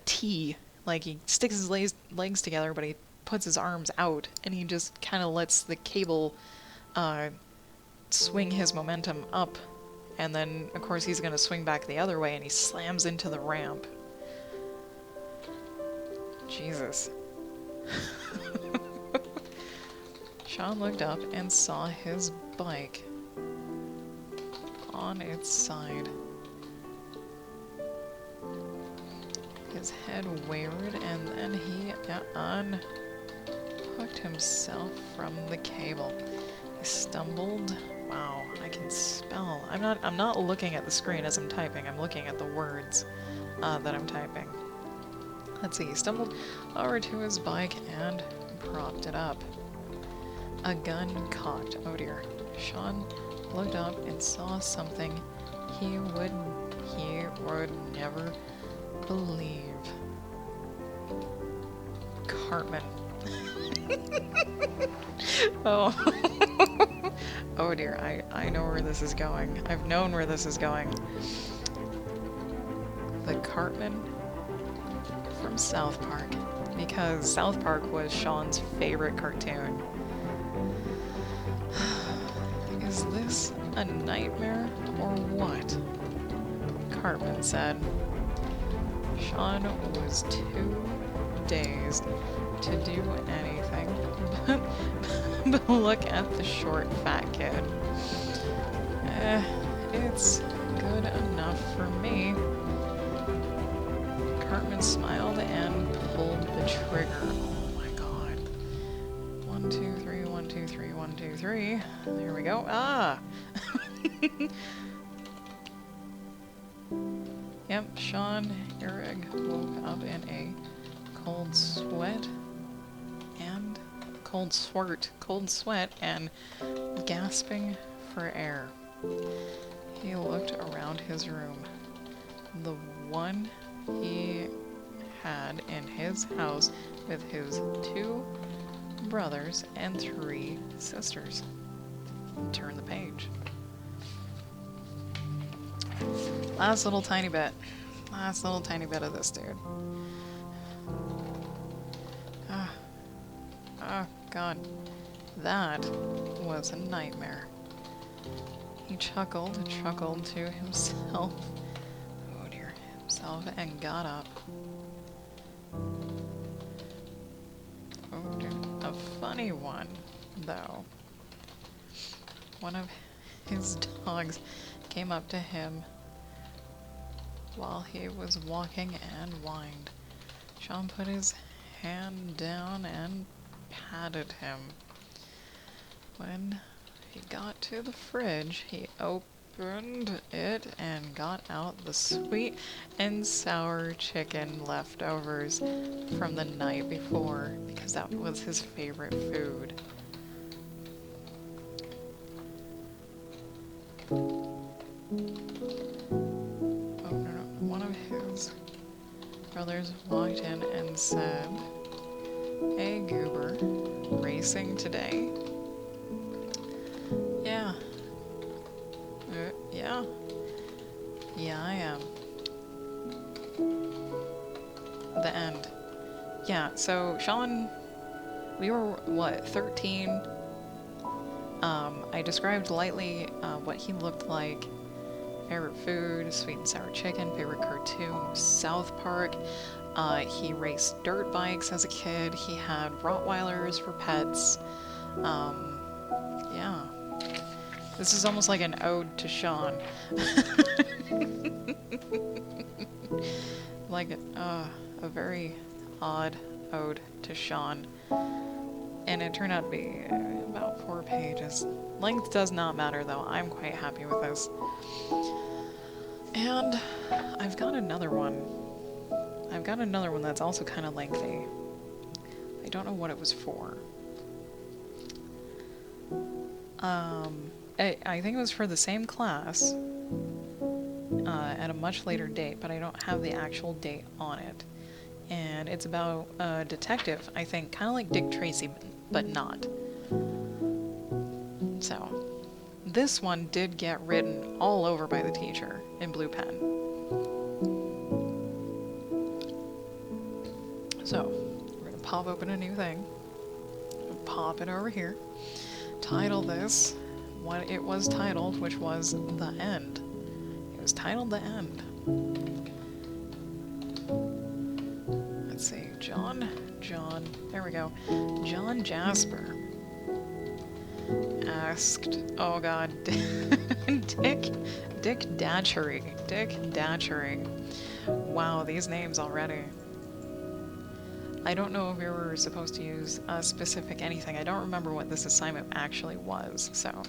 T, like he sticks his legs together, but he puts his arms out, and he just kind of lets the cable swing his momentum up. And then, of course, he's going to swing back the other way, and he slams into the ramp. Jesus. Sean looked up and saw his bike on its side. His head wavered, and then he unhooked himself from the cable. Stumbled. Wow, I can spell. I'm not looking at the screen as I'm typing. I'm looking at the words that I'm typing. Let's see. He stumbled over to his bike and propped it up. A gun cocked. Oh dear. Sean looked up and saw something he would never believe. Cartman. Oh. Oh dear, I know where this is going. I've known where this is going. The Cartman from South Park. Because South Park was Sean's favorite cartoon. Is this a nightmare or what? Cartman said. Sean was too dazed to do anything but look at the short, fat kid. It's good enough for me. Cartman smiled and pulled the trigger. Oh my god. 1, 2, 3, 1, 2, 3, 1, 2, 3. There we go. Ah! Yep, Sean Ehrig woke up in a cold sweat and gasping for air. He looked around his room. The one he had in his house with his 2 brothers and 3 sisters. Turn the page. Last little tiny bit. Last little tiny bit of this dude. Oh god. That was a nightmare. He chuckled to himself. Oh dear, himself, and got up. Oh dear. A funny one, though. One of his dogs came up to him while he was walking and whined. Sean put his hand down and patted him. When he got to the fridge, he opened it and got out the sweet and sour chicken leftovers from the night before, because that was his favorite food. One of his brothers walked in and said, "Hey, Goober, racing today?" Yeah. Yeah. Yeah, I am. The end. Yeah, so Sean, we were, what, 13? I described lightly what he looked like. Favorite food, sweet and sour chicken. Favorite cartoon, South Park. He raced dirt bikes as a kid. He had Rottweilers for pets. Yeah. This is almost like an ode to Sean. Like a very odd ode to Sean. And it turned out to be about 4 pages. Length does not matter, though. I'm quite happy with this. And I've got another one. I've got another one that's also kind of lengthy. I don't know what it was for. I think it was for the same class at a much later date, but I don't have the actual date on it. And it's about a detective, I think, kind of like Dick Tracy, but not. So, this one did get written all over by the teacher in blue pen. So, we're going to pop open a new thing. Pop it over here. Title this what it was titled, which was The End. It was titled The End. Let's see, John, there we go. John Jasper asked, oh god, Dick Datchery. Wow, these names already. I don't know if we were supposed to use a specific anything. I don't remember what this assignment actually was, so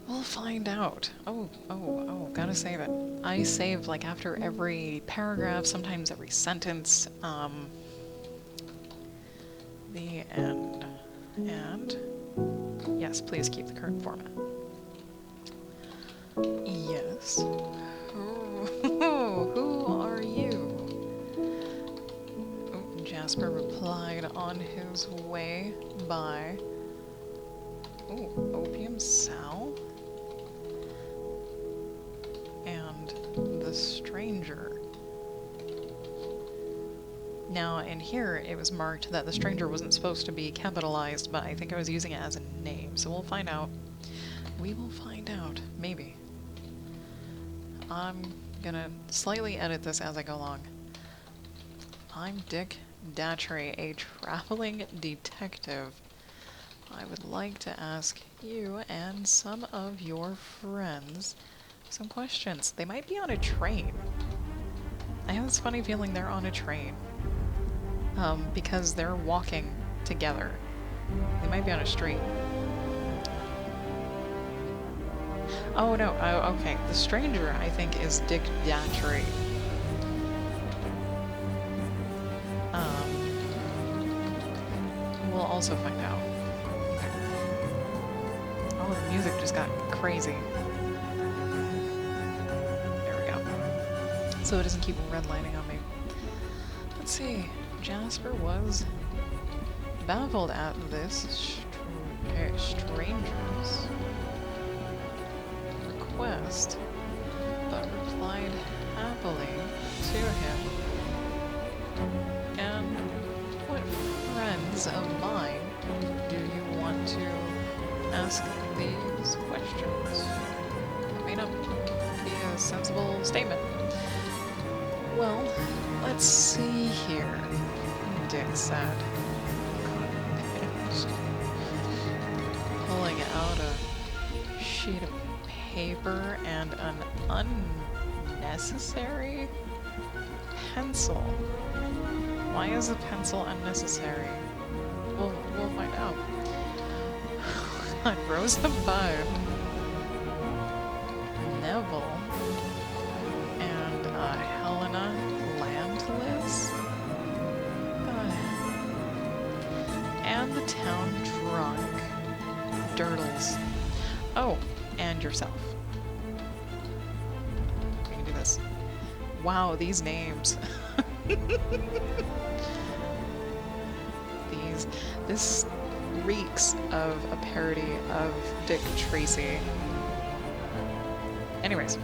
we'll find out. Oh, gotta save it. I save like after every paragraph, sometimes every sentence. The end. And yes, please keep the current format. Yes. Who are you? Oh, Jasper replied on his way by... Oh, Opium Sal? And the stranger. Now, in here, it was marked that the stranger wasn't supposed to be capitalized, but I think I was using it as a name, so we'll find out. We will find out. Maybe. I'm gonna slightly edit this as I go along. I'm Dick Datchery, a traveling detective. I would like to ask you and some of your friends some questions. They might be on a train. I have this funny feeling they're on a train. Because they're walking together. They might be on a street. Oh no, okay. The stranger, I think, is Dick Datchery. We'll also find out. Oh, the music just got crazy. There we go. So it doesn't keep redlining on me. Let's see. Jasper was baffled at this stranger's request, but replied happily to him. And what friends of mine do you want to ask these questions? That may not be a sensible statement. Well, let's see here, Dick said, pulling out a sheet of paper and an unnecessary pencil. Why is a pencil unnecessary? We'll find out. On rows of 5, Neville and Helena Landless, and the town drunk, Durdles. Oh, and yourself. We can do this. Wow, these names. This reeks of a parody of Dick Tracy. Anyways.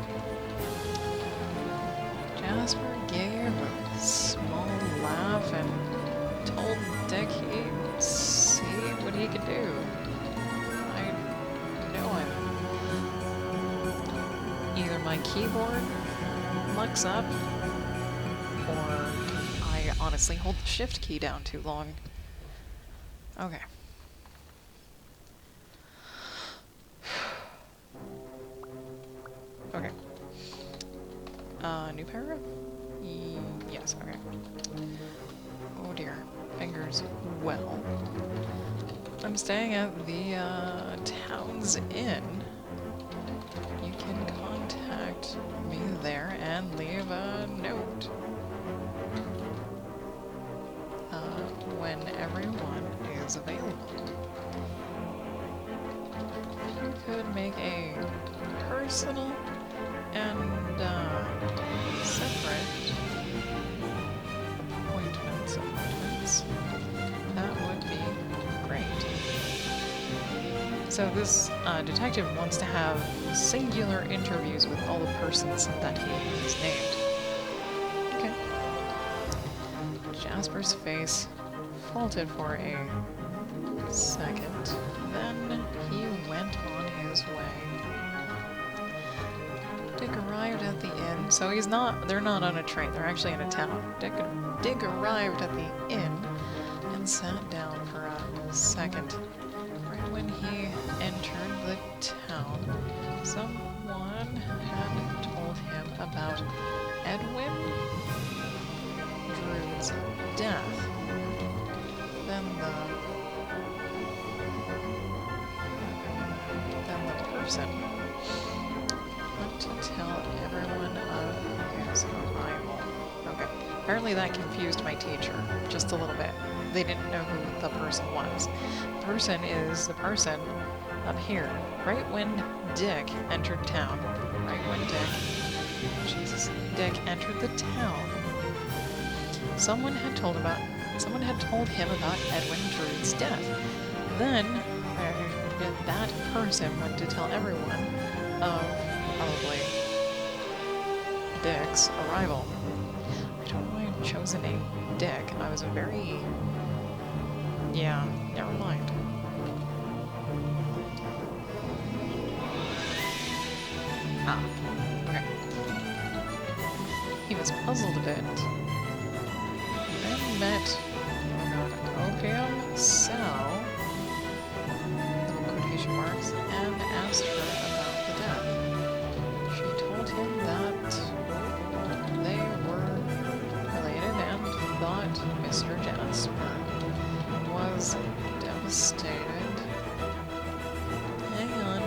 Jasper gave a small laugh and told Dick he'd see what he could do. I know him. Either my keyboard mucks up, or I honestly hold the shift key down too long. Okay. Okay. New paragraph? Yes, okay. Oh dear. Fingers. Well, I'm staying at the, Town's Inn. You can contact me there and leave a note. When everyone is available. You could make a personal and separate appointments. That would be great. So this detective wants to have singular interviews with all the persons that he has named. Okay. Jasper's face faltered for a second, then he went on his way. Dick arrived at the inn, so they're not on a train, they're actually in a town. Dick arrived at the inn and sat down for a second. Right when he entered the town, someone had told him about Edwin Drood's death, then the person went to tell everyone of his arrival. Okay. Apparently that confused my teacher just a little bit. They didn't know who the person was. The person is the person up here. Right when Dick entered town. Right when Dick entered the town. Someone had told him about Edwin Drood's death. Then that person went to tell everyone of probably Dick's arrival. I don't know why I chose the name Dick. I was very... Yeah, never mind. Ah, okay. He was puzzled a bit. Then met Opium Sal, quotation marks, and asked her about the death. She told him that they were related and thought Mr. Jasper was devastated. Hang on.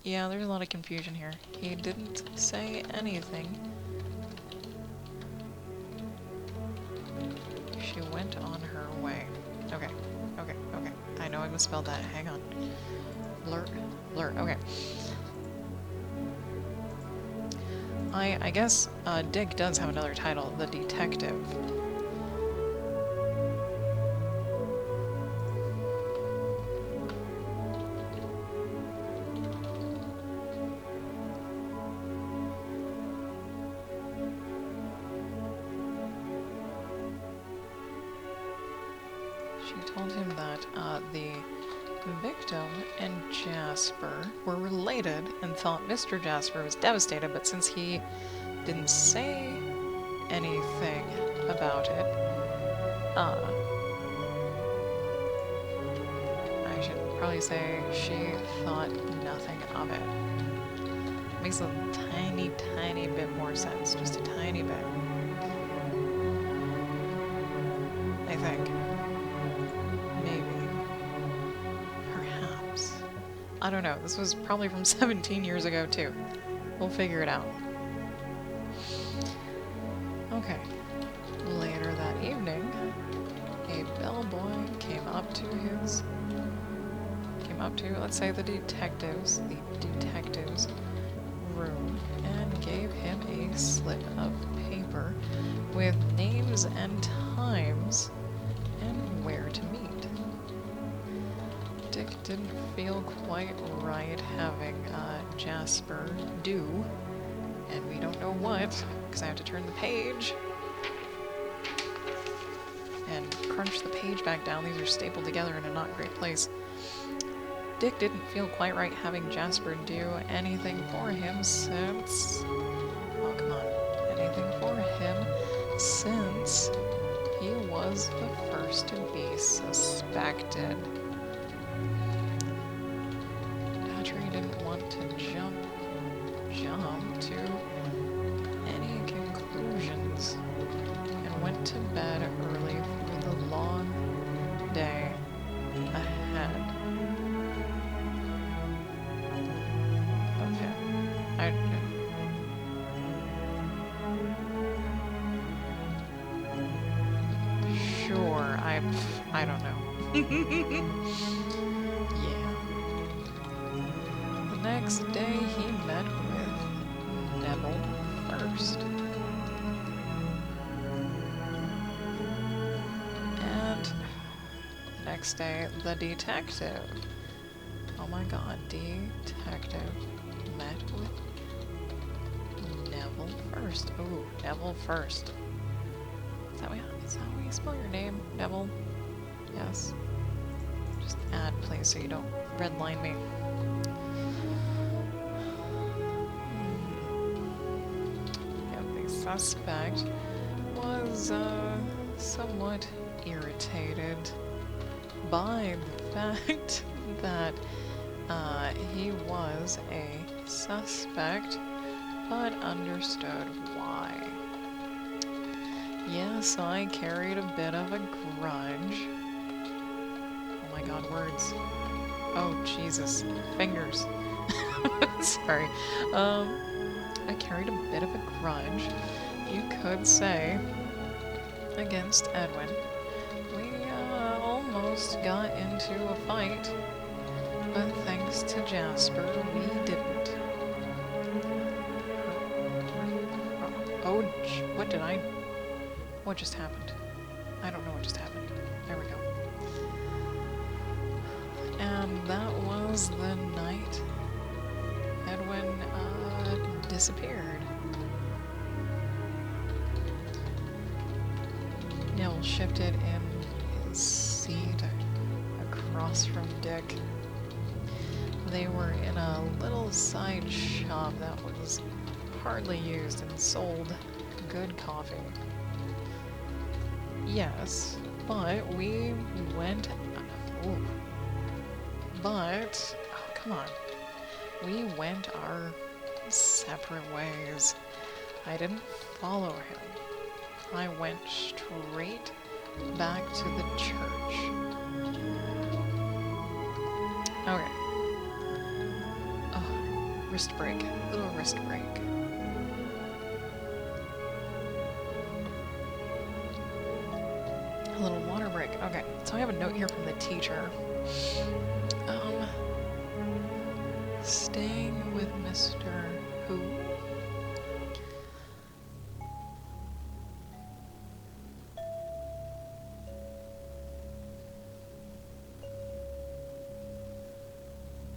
Yeah, there's a lot of confusion here. He didn't say anything. She went on her way. Okay. I know I misspelled that. Hang on. Blur. Okay. I guess Dick does have another title, the detective. She told him that the victim and Jasper were related and thought Mr. Jasper was devastated, but since he didn't say anything about it, I should probably say she thought nothing of it. Makes a tiny bit more sense, just a tiny bit. I think. I don't know. This was probably from 17 years ago, too. We'll figure it out. Okay. Later that evening, a bellboy came up to, let's say, the detective's room and gave him a slip of paper with names and times and where to meet. Dick didn't feel quite right having Jasper do, and we don't know what, because I have to turn the page and crunch the page back down. These are stapled together in a not great place. Dick didn't feel quite right having Jasper do anything for him since... Oh, come on. Anything for him since he was the first to be suspected. Didn't want to jump to any conclusions and went to bed early for the long day ahead. Okay. Sure, I don't know. Next day, he met with Neville first. And next day, the detective. Oh my god, detective met with Neville first. Ooh, Neville first. Is that how you spell your name? Neville? Yes. Just add, please, so you don't redline me. Suspect was somewhat irritated by the fact that he was a suspect, but understood why. Yes, I carried a bit of a grudge. Oh my god, words. Oh, Jesus. Fingers. Sorry. I carried a bit of a grudge, you could say, against Edwin. We, almost got into a fight, but thanks to Jasper, we didn't. Oh, what just happened? I don't know what just happened. There we go. And that was the night Edwin, disappeared. Neil shifted in his seat across from Dick. They were in a little side shop that was hardly used and sold good coffee. Yes, but we went... Ooh. But... Oh, come on. We went our separate ways. I didn't follow him. I went straight back to the church. Okay. Oh, wrist break. Little wrist break. A little water break. Okay, so I have a note here from the teacher. Staying with Mr. Who?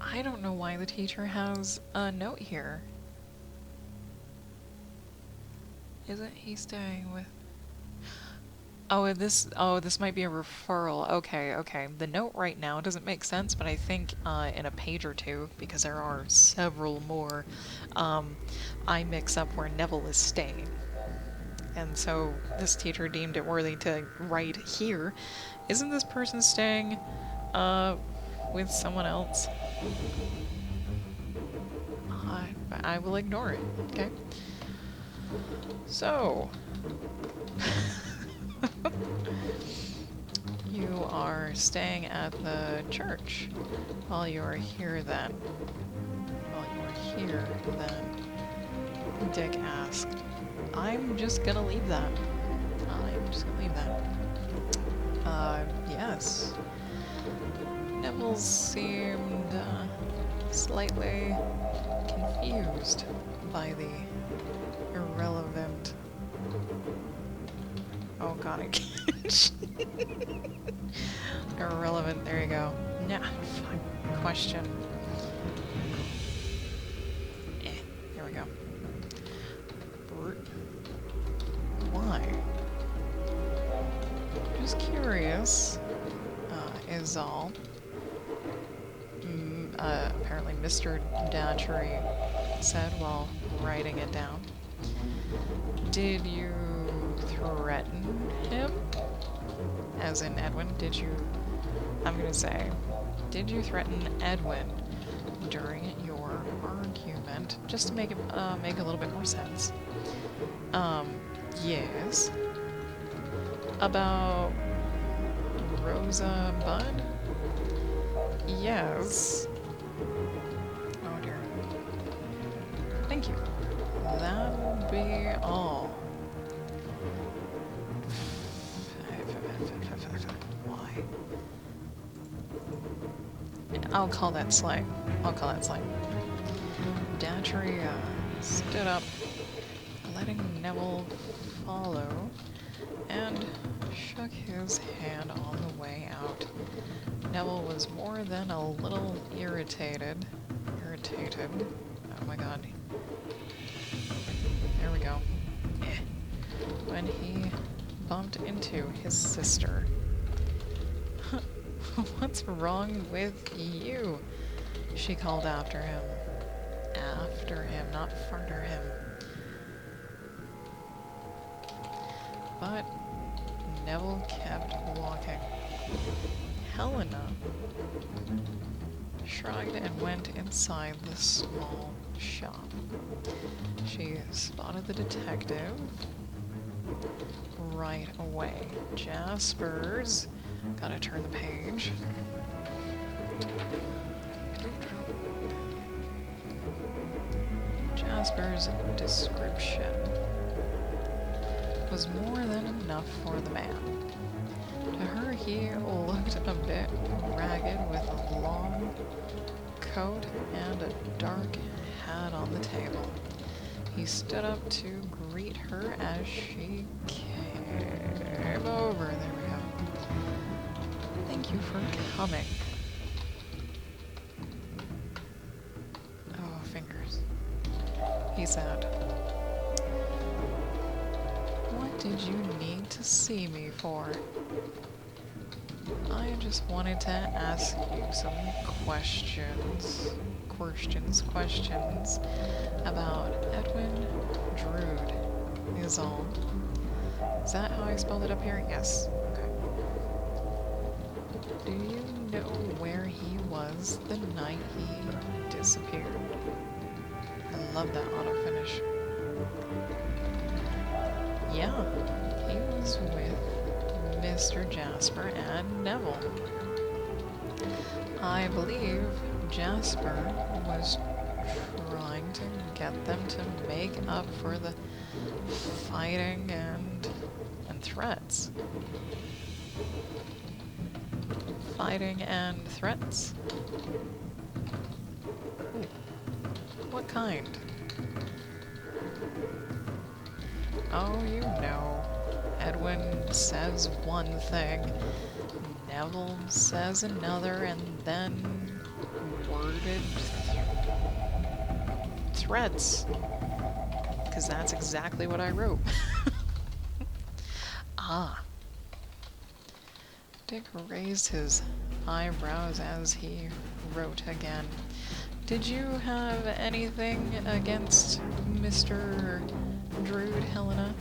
I don't know why the teacher has a note here. Isn't he staying with... Oh, this might be a referral. Okay. The note right now doesn't make sense, but I think in a page or two, because there are several more, I mix up where Neville is staying. And so this teacher deemed it worthy to write here, isn't this person staying with someone else? I will ignore it, okay? So... You are staying at the church while you are here then. Dick asked. I'm just gonna leave that. Yes. Neville seemed slightly confused by the irrelevant... Oh god, I can't. Irrelevant, there you go. Nah, fine. Question. Here we go. Why? Just curious, is all. Apparently Mr. Datchery said while writing it down. Did you threaten him? As in Edwin, did you... I'm gonna say, did you threaten Edwin during your argument? Just to make it make a little bit more sense. Yes. About Rosa Bud? Yes. Oh dear. Thank you. That'll be all. Why? I'll call that slang. Datchery stood up, letting Neville follow, and shook his hand on the way out. Neville was more than a little irritated. Oh my god. There we go. When he bumped into his sister. What's wrong with you? She called after him. After him, not farter him. But Neville kept walking. Helena shrugged and went inside the small shop. She spotted the detective right away. Jasper's... Gotta turn the page. Jasper's description was more than enough for the man. To her, he looked a bit ragged with a long coat and a dark hat on the table. He stood up to greet her as she came over. There we go. Thank you for coming. Oh, fingers. He said, "What did you need to see me for?" "I just wanted to ask you some questions about Edwin Drood, is all." Is that how I spelled it up here? Yes. Okay. "Do you know where he was the night he disappeared?" I love that auto-finish. Yeah, he was with Mr. Jasper and Neville. I believe Jasper was trying to get them to make up for the fighting and threats. Fighting and threats? Ooh. What kind? Oh, you know. Edwin says one thing, Neville says another, and then worded threats. Because that's exactly what I wrote. Ah. Dick raised his eyebrows as he wrote again. "Did you have anything against Mr. Drood, Helena?"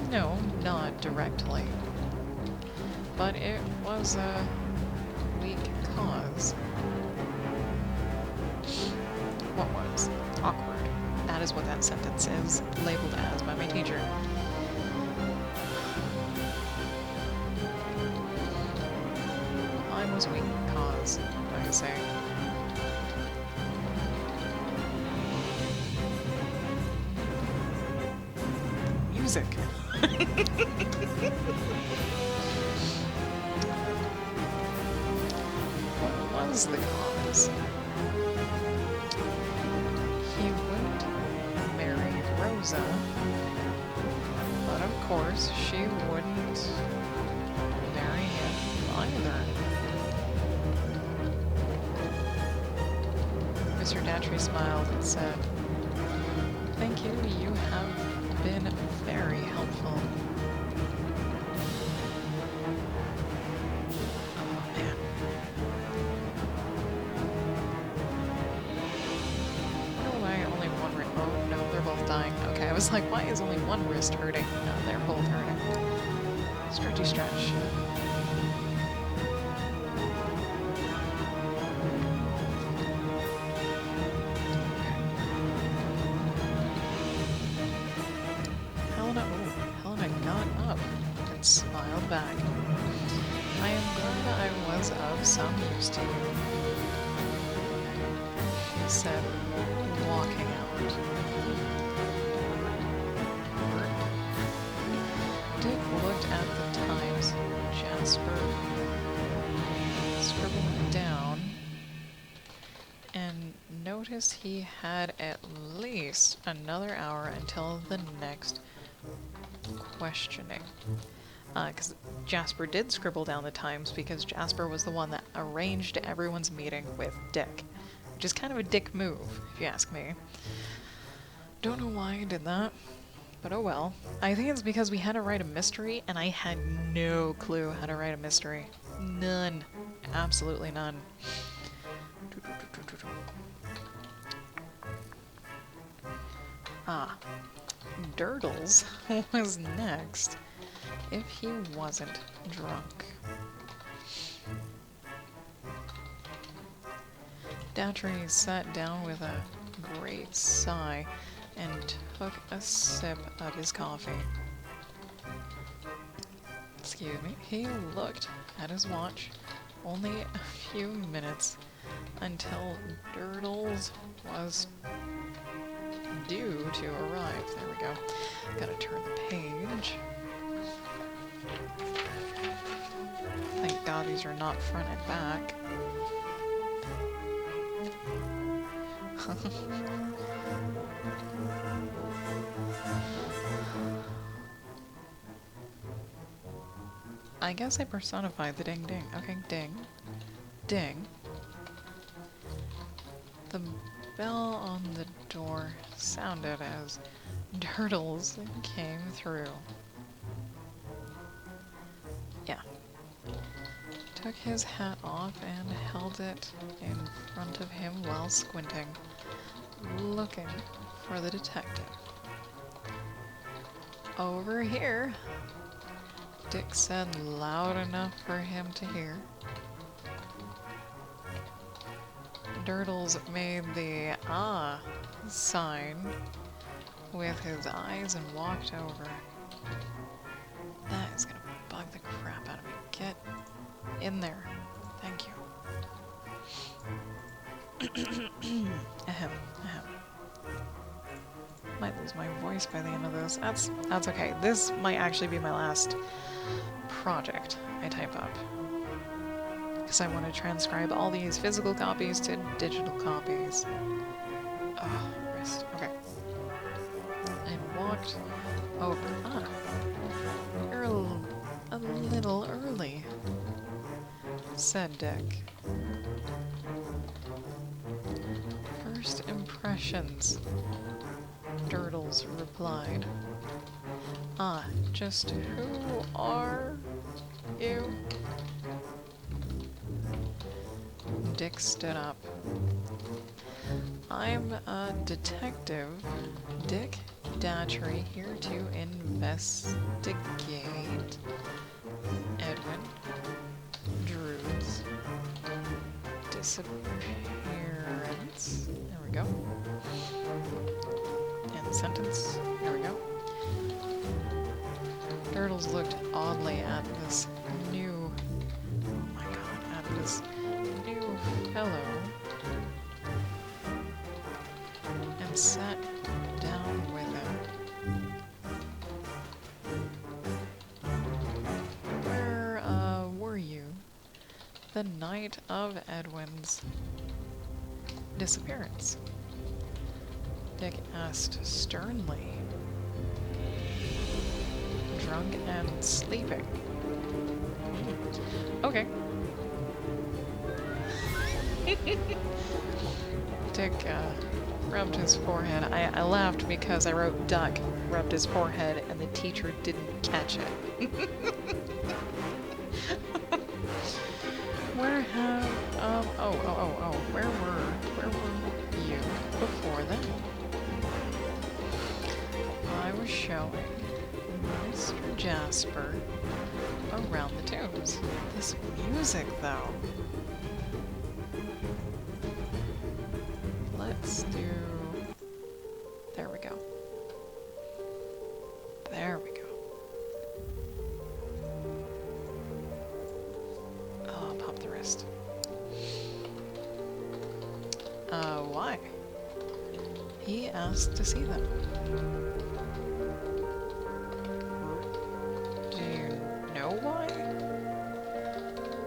"No, not directly. But it was a weak cause." What was? Awkward. That is what that sentence is labeled as by my teacher. Mine was weak cause, I say. Music. What was the cause? He wouldn't marry Rosa, but of course she wouldn't marry him either. Mr. Datry smiled and said, "Thank you, you have been very helpful." Oh, man. Why only one wrist? Oh, no, they're both dying. Okay, I was like, why is only one wrist hurting? No, they're both hurting. Stretchy stretch. Helena got up and smiled back. "I am glad I was of some use to you," she said, walking out. Dick looked at the times Jasper scribbled down and noticed he had at least another hour until the next questioning. Because Jasper did scribble down the times because Jasper was the one that arranged everyone's meeting with Dick. Which is kind of a dick move, if you ask me. Don't know why I did that, but oh well. I think it's because we had to write a mystery, and I had no clue how to write a mystery. None. Absolutely none. Ah. Durdles was next, if he wasn't drunk. Datry sat down with a great sigh and took a sip of his coffee. Excuse me. He looked at his watch. Only a few minutes until Durdles was due to arrive. There we go. Gotta turn the page. Thank God these are not front and back. I guess I personified the ding ding. Okay, ding. Ding. The bell on the door sounded as Turtles came through. Yeah. Took his hat off and held it in front of him while squinting, looking for the detective. Over here, Dick said loud enough for him to hear. Durdles made the ah sign with his eyes and walked over. That is gonna bug the crap out of me. Get in there. Thank you. Ahem, ahem. Might lose my voice by the end of this. That's okay. This might actually be my last project I type up, because I want to transcribe all these physical copies to digital copies. Oh, wrist. Okay. And walked over. Ah. You're a little early, said Dick. First impressions, Durdles replied. Ah, just who are you? Dick stood up. I'm a detective, Dick Datry, here to investigate Edwin Drood's disappearance. There we go. And the sentence. There we go. Durdles looked oddly at this new... Oh my god, at this new fellow and sat down with him. Where, were you the night of Edwin's disappearance? Dick asked sternly. Drunk and sleeping. Okay. Dick rubbed his forehead. I laughed because I wrote duck, rubbed his forehead, and the teacher didn't catch it. Where have where were you before then? I was showing Mr. Jasper around the tombs. This music, though. Let's do... There we go. There we go. Oh, pop the wrist. Why? He asked to see them. Do you know why?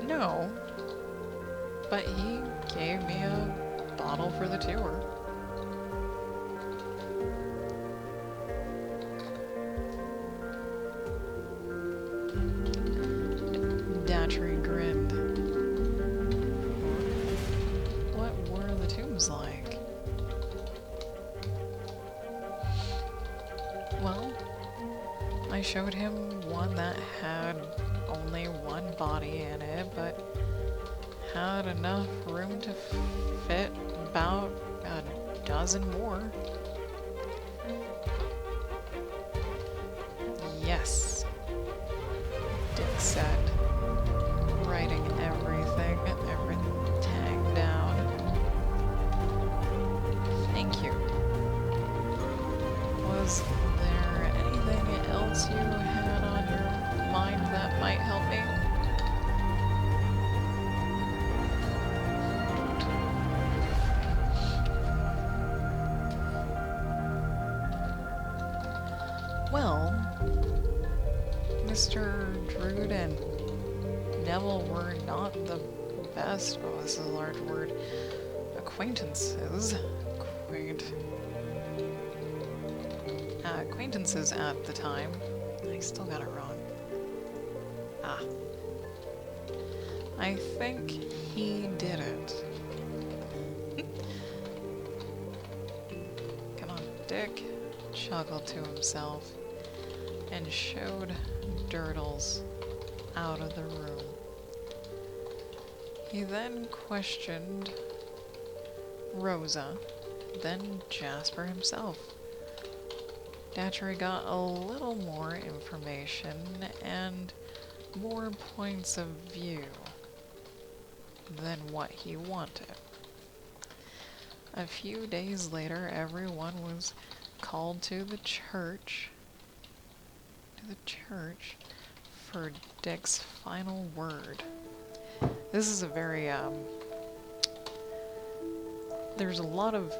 No. But he gave me a bottle for the tour. Datry grinned. What were the tombs like? Well, I showed him one that had only one body in it, but had enough room to fit about a dozen more. Yes, Dick said, writing everything down. Mr. Drood and Neville were not the best, oh, this is a large word, acquaintances. Acquaintances at the time. I still got it wrong. Ah. I think he did it. Come on, Dick chuckled to himself and showed Durdles out of the room. He then questioned Rosa, then Jasper himself. Datchery got a little more information and more points of view than what he wanted. A few days later, everyone was called to the church for Dick's final word. This is a very, there's a lot of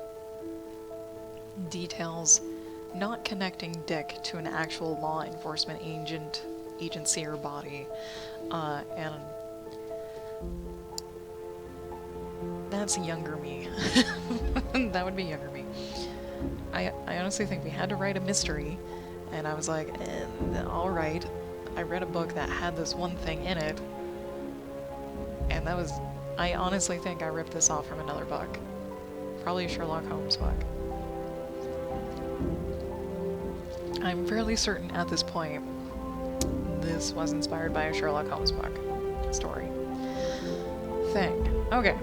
details not connecting Dick to an actual law enforcement agency or body, and that's younger me. That would be younger me. I honestly think we had to write a mystery, and I was like, alright. I read a book that had this one thing in it, and that was, I honestly think I ripped this off from another book. Probably a Sherlock Holmes book. I'm fairly certain at this point this was inspired by a Sherlock Holmes book story thing. Okay.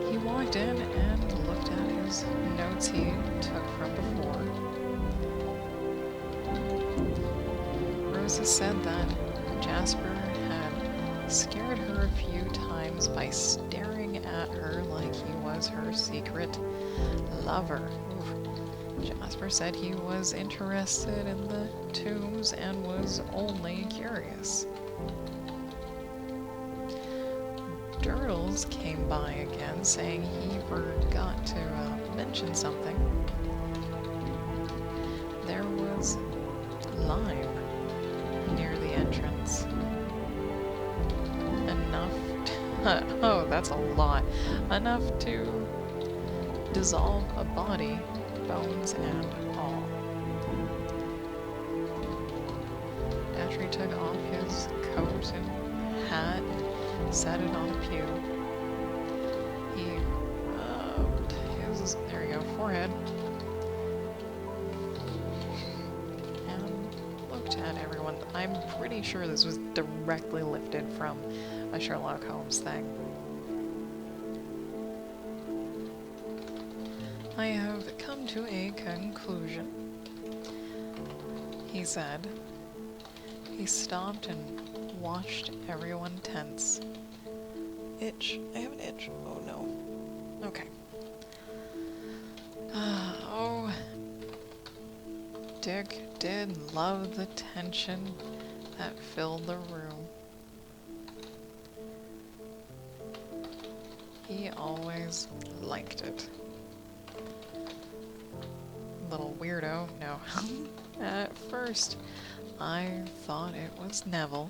He walked in and looked at his notes he took from before. Rosa said that Jasper had scared her a few times by staring at her like he was her secret lover. Jasper said he was interested in the tombs and was only curious. Durdles came by again, saying he forgot to mention something. There was lime near the entrance. Enough oh, that's a lot. Enough to dissolve a body, bones and all. Datchery took off his coat and hat, set it on the pew. He rubbed his, there you go, forehead, and looked at everyone. I'm pretty sure this was directly lifted from a Sherlock Holmes thing. I have come to a conclusion, he said. He stopped and watched everyone tense. Itch. I have an itch. Oh no. Okay. Oh. Dick did love the tension that filled the room. He always liked it. Little weirdo. No. At first, I thought it was Neville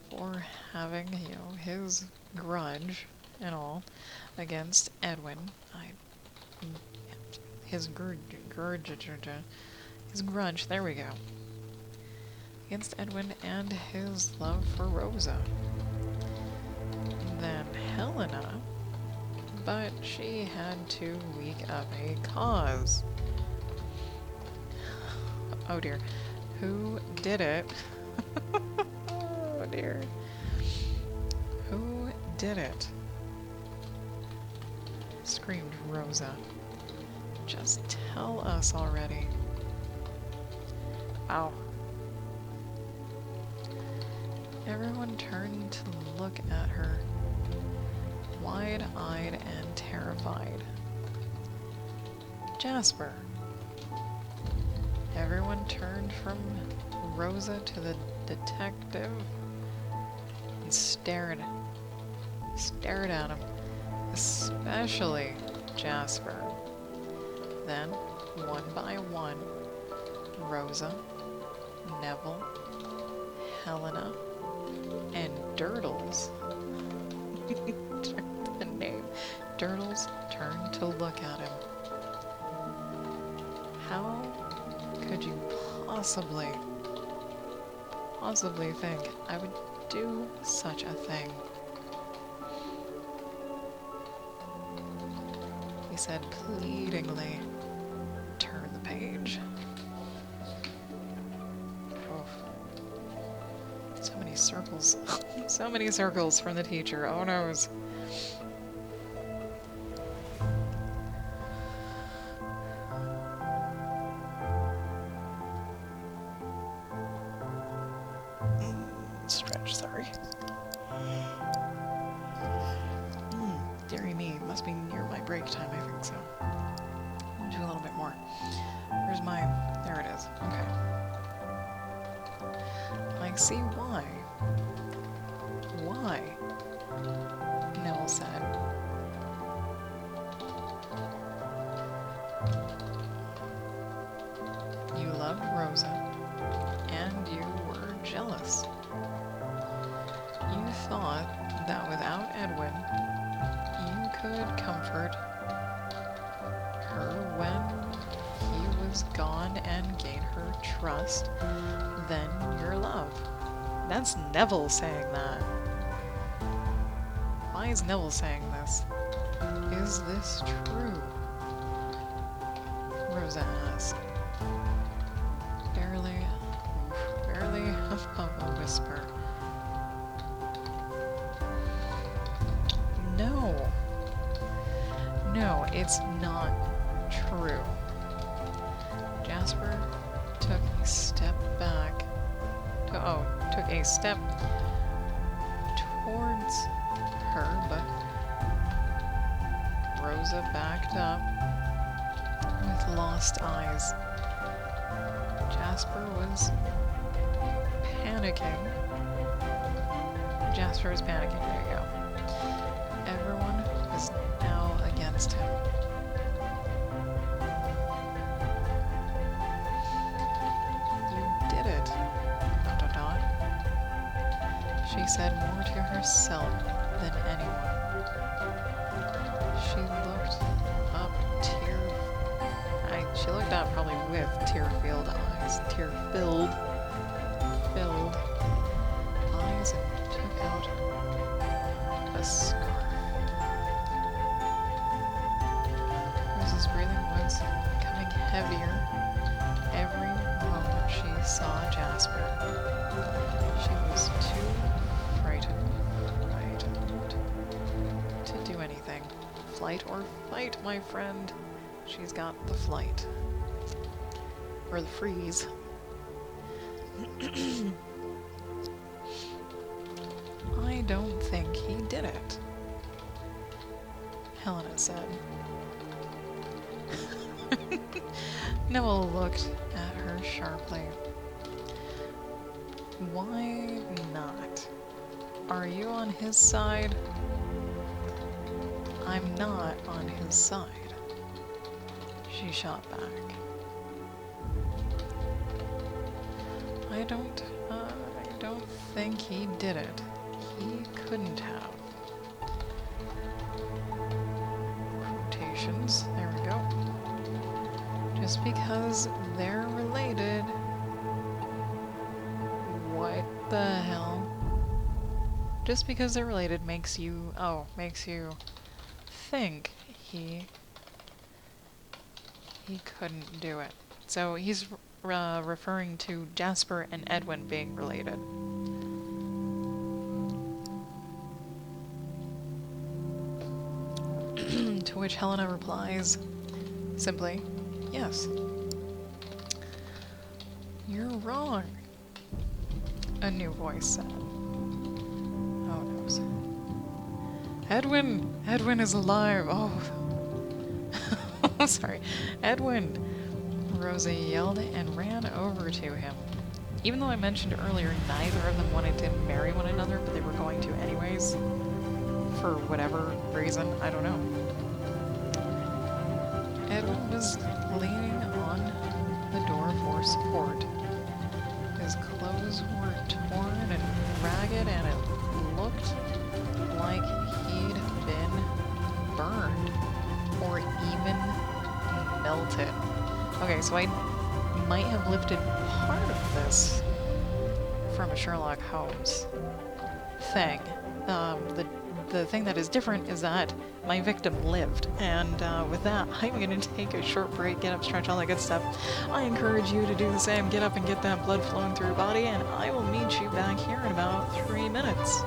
for having, you know, his grudge and all against Edwin. His grudge, there we go. Against Edwin and his love for Rosa. Then Helena, but she had too weak of a cause. Oh dear. Who did it? Oh dear. Who did it? Screamed Rosa. Just tell us already. Ow. Everyone turned to look at her, wide-eyed and terrified. Jasper. Everyone turned from Rosa to the detective and stared at him, especially Jasper. Then one by one, Rosa, Neville, Helena, and Durdles. The name. Durdles turned to look at him. How could you possibly think I would do such a thing? He said pleadingly, turn the page. Oh, so many circles. So many circles from the teacher. Oh noes. Stretch, sorry. Dearie me, must be near my break time, I think so. I'll do a little bit more. Where's my... there it is. Okay. I see why. Why? Neville said. You loved Rosa, and you were jealous. You thought that without Edwin, you could comfort her when he was gone and gain her trust, then your love. That's Neville saying that. Why is Neville saying this? Is this true? Rosa asked. Barely above a whisper. No, it's not true. Jasper took a step back. Took a step towards her, but Rosa backed up with lost eyes. Jasper was panicking. Jasper is panicking, there you go. Everyone is now against him. You did it. ... She said more to herself than anyone. She looked up she looked up probably with tear-filled eyes. Tear-filled eyes and took out a scarf. Rose's breathing was becoming heavier every moment she saw Jasper. She was too frightened to do anything. Flight or fight, my friend. She's got the flight. Or the freeze. I don't think he did it, Helena said. Neville looked at her sharply. Why not? Are you on his side? I'm not on his side. She shot back. I don't think he did it. He couldn't have. Quotations, there we go. Just because they're related. What the hell? Just because they're related makes you think he couldn't do it. So he's referring to Jasper and Edwin being related. To which Helena replies simply, yes. You're wrong, a new voice said. Oh no. Edwin is alive. Oh. Sorry. Edwin! Rosa yelled and ran over to him. Even though I mentioned earlier neither of them wanted to marry one another, but they were going to anyways, for whatever reason, I don't know. Edwin was leaning on the door for support. His clothes were torn and ragged, and it looked like he'd been burned or even melted. Okay, so I might have lifted part of this from a Sherlock Holmes thing. The thing that is different is that my victim lived, and with that, I'm going to take a short break, get up, stretch, all that good stuff. I encourage you to do the same. Get up and get that blood flowing through your body, and I will meet you back here in about 3 minutes.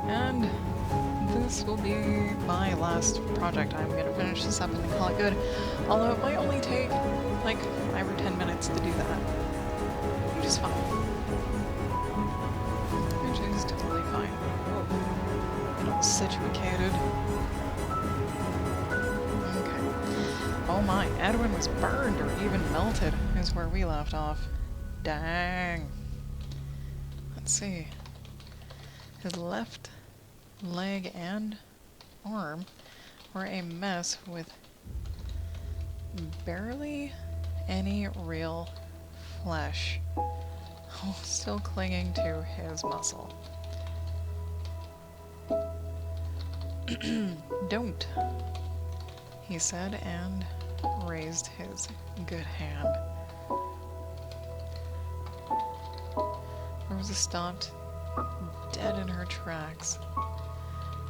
And this will be my last project. I'm going to finish this up and then call it good. Although it might only take like 5 or 10 minutes to do that. Which is fine. Which is totally fine. Get all situated. Okay. Oh my, Edwin was burned or even melted is where we left off. Dang. Let's see. His left leg and arm were a mess with barely any real flesh, still clinging to his muscle. Don't, he said, and raised his good hand. Rosa stopped dead in her tracks.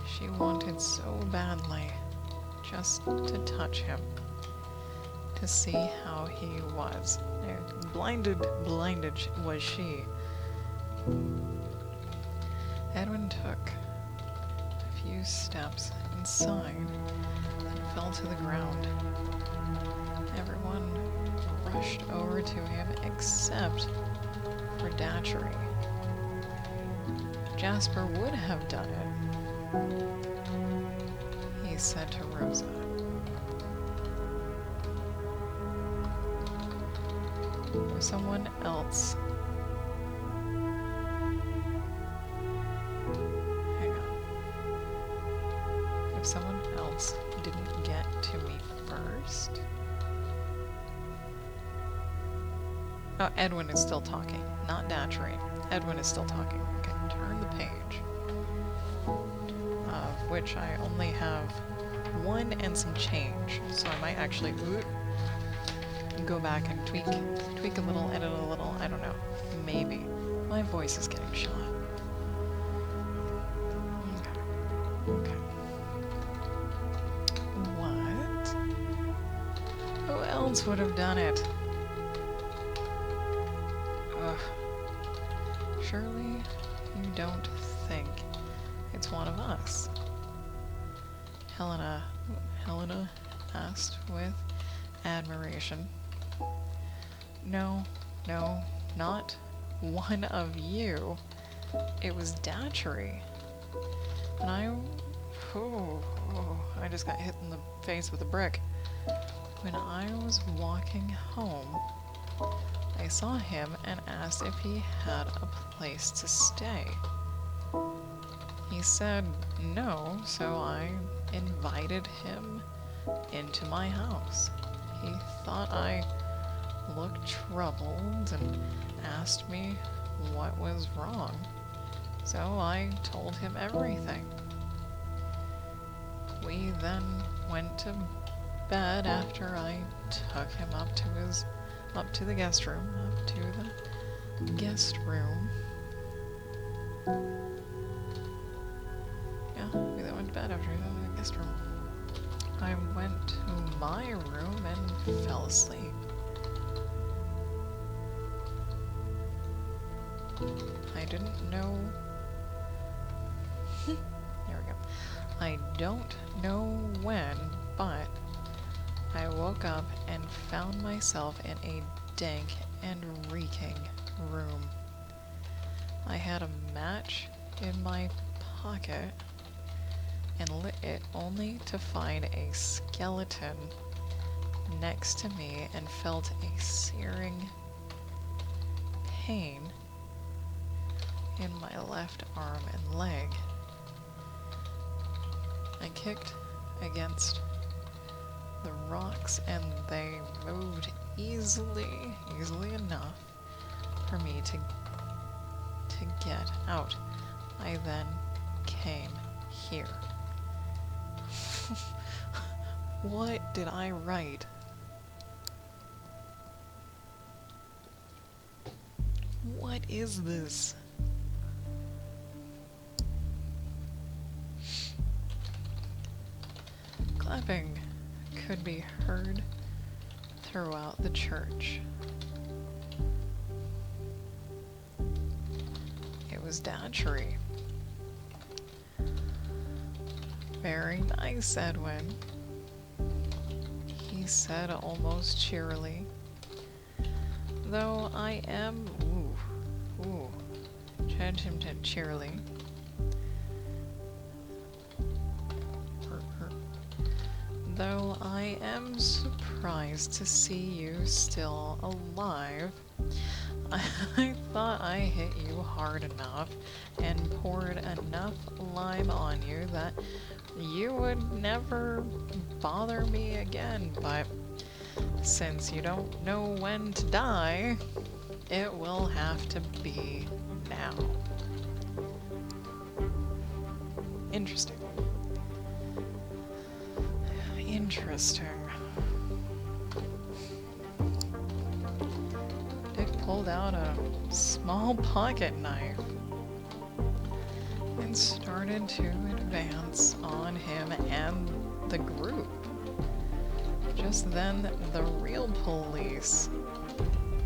She wanted so badly just to touch him, to see how he was. Blinded was she. Edwin took a few steps inside and fell to the ground. Everyone rushed over to him except for Datchery. Jasper would have done it, He said to Rosa. If someone else... Hang on. If someone else didn't get to me first... Oh, Edwin is still talking, not Datchery. Edwin is still talking. Okay, turn the page. Of which I only have one and some change, so I might actually go back and tweak a little, edit a little, I don't know. Maybe. My voice is getting shot. Okay. What? Who else would have done it? Ugh. Surely you don't think it's one of us? Helena asked with admiration. No, not one of you. It was Datchery. And I just got hit in the face with a brick. When I was walking home, I saw him and asked if he had a place to stay. He said no, so I invited him into my house. He thought I looked troubled and asked me what was wrong, so I told him everything. We then went to bed after I took him up to the guest room. Yeah, we then went to bed after the guest room. I went to my room and fell asleep. I didn't know... There we go. I don't know when, but I woke up and found myself in a dank and reeking room. I had a match in my pocket and lit it only to find a skeleton next to me and felt a searing pain in my left arm and leg. I kicked against the rocks and they moved easily enough for me to get out. I then came here. What did I write? What is this? Clapping could be heard throughout the church. It was Datchery. Very nice, Edwin, he said almost cheerily. Though I am... Judge him cheerily. Though I am surprised to see you still alive, I thought I hit you hard enough and poured enough lime on you that you would never bother me again, but since you don't know when to die, it will have to be now. Interesting. Dick pulled out a small pocket knife and started to advance on him and the group. Just then, the real police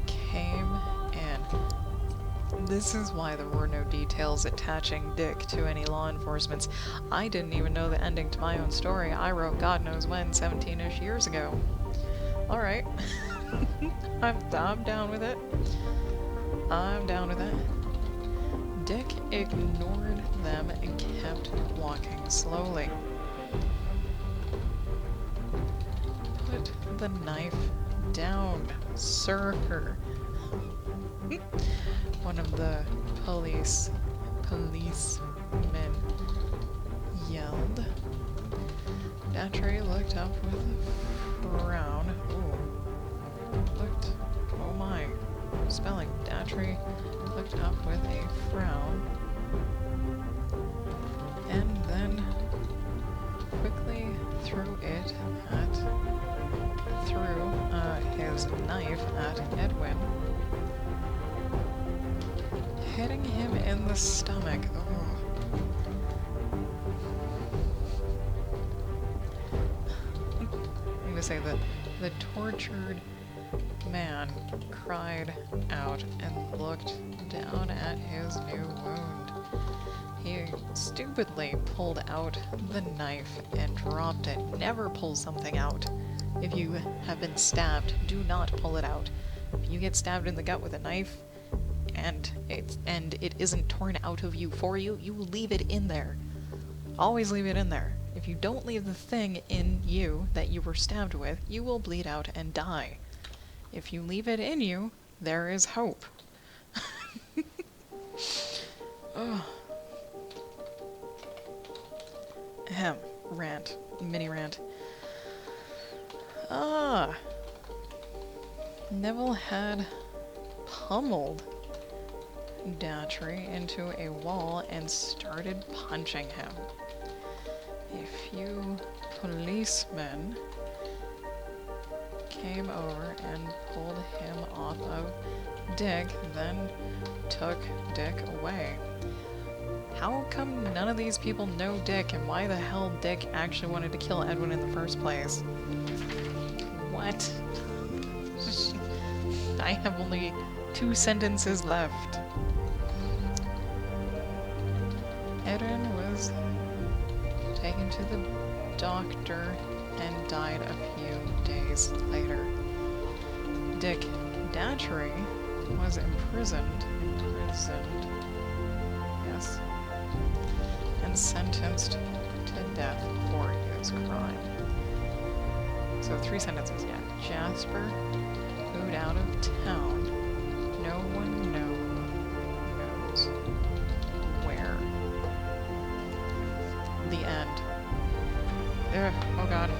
came in. This is why there were no details attaching Dick to any law enforcement. I didn't even know the ending to my own story. I wrote God knows when, 17-ish years ago. Alright. I'm down with it. I'm down with it. Dick ignored them and kept walking slowly. Put the knife down, sir. One of the policemen yelled. Datchery looked up with a frown. Oh my. Spelling. Datchery looked up with a frown. And then quickly threw his knife at Edwin, hitting him in the stomach. I'm gonna say that the tortured man cried out and looked down at his new wound. He stupidly pulled out the knife and dropped it. Never pull something out. If you have been stabbed, do not pull it out. If you get stabbed in the gut with a knife and it isn't torn out of you for you, you leave it in there. Always leave it in there. If you don't leave the thing in you that you were stabbed with, you will bleed out and die. If you leave it in you, there is hope. Ugh. Ahem. Rant. Mini rant. Neville had pummeled Datchery into a wall and started punching him. A few policemen came over and pulled him off of Dick, then took Dick away. How come none of these people know Dick, and why the hell Dick actually wanted to kill Edwin in the first place? What? I have only 2 sentences left. Edwin was taken to the doctor and died a few days later. Dick Datchery was imprisoned, yes, and sentenced to death for his crime. So 3 sentences, yeah. Jasper moved out of town. No one knows where. The end. Oh god.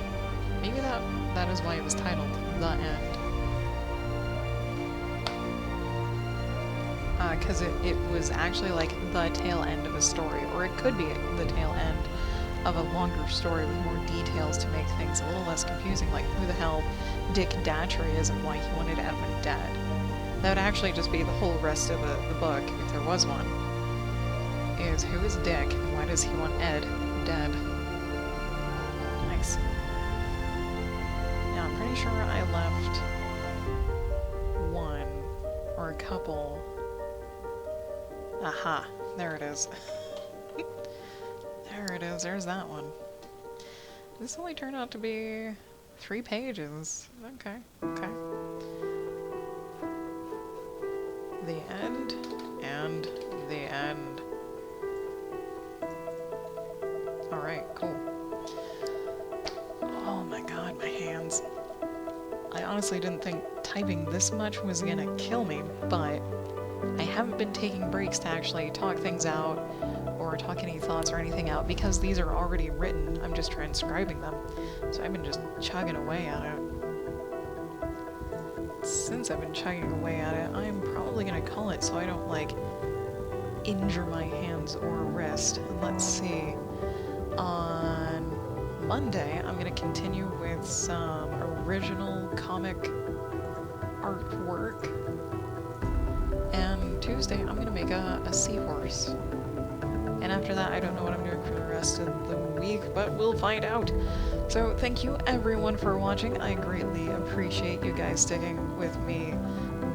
Maybe that is why it was titled The End. Because it was actually like the tail end of a story, or it could be the tail end of a longer story with more details to make things a little less confusing, like who the hell Dick Datchery is and why he wanted Edwin dead. That would actually just be the whole rest of the book, if there was one, is who is Dick and why does he want Ed dead. Nice. Now I'm pretty sure I left one or a couple. Aha, there it is. There it is, there's that one. This only turned out to be 3 pages. Okay. The end and the end. Alright, cool. Oh my god, my hands. I honestly didn't think typing this much was gonna kill me, but I haven't been taking breaks to actually talk things out or talk any thoughts or anything out because these are already written. I'm just transcribing them. So I've been just chugging away at it. Since I've been chugging away at it, I'm probably gonna call it so I don't, like, injure my hands or wrist. And let's see. On Monday, I'm gonna continue with some original comic artwork. And Tuesday, I'm gonna make a seahorse. And after that, I don't know what I'm doing for the rest of the week, but we'll find out. So thank you everyone for watching. I greatly appreciate you guys sticking with me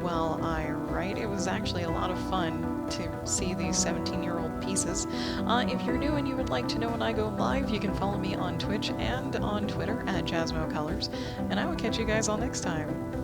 while I write. It was actually a lot of fun to see these 17-year-old pieces. If you're new and you would like to know when I go live, you can follow me on Twitch and on Twitter at JasmoColors. And I will catch you guys all next time.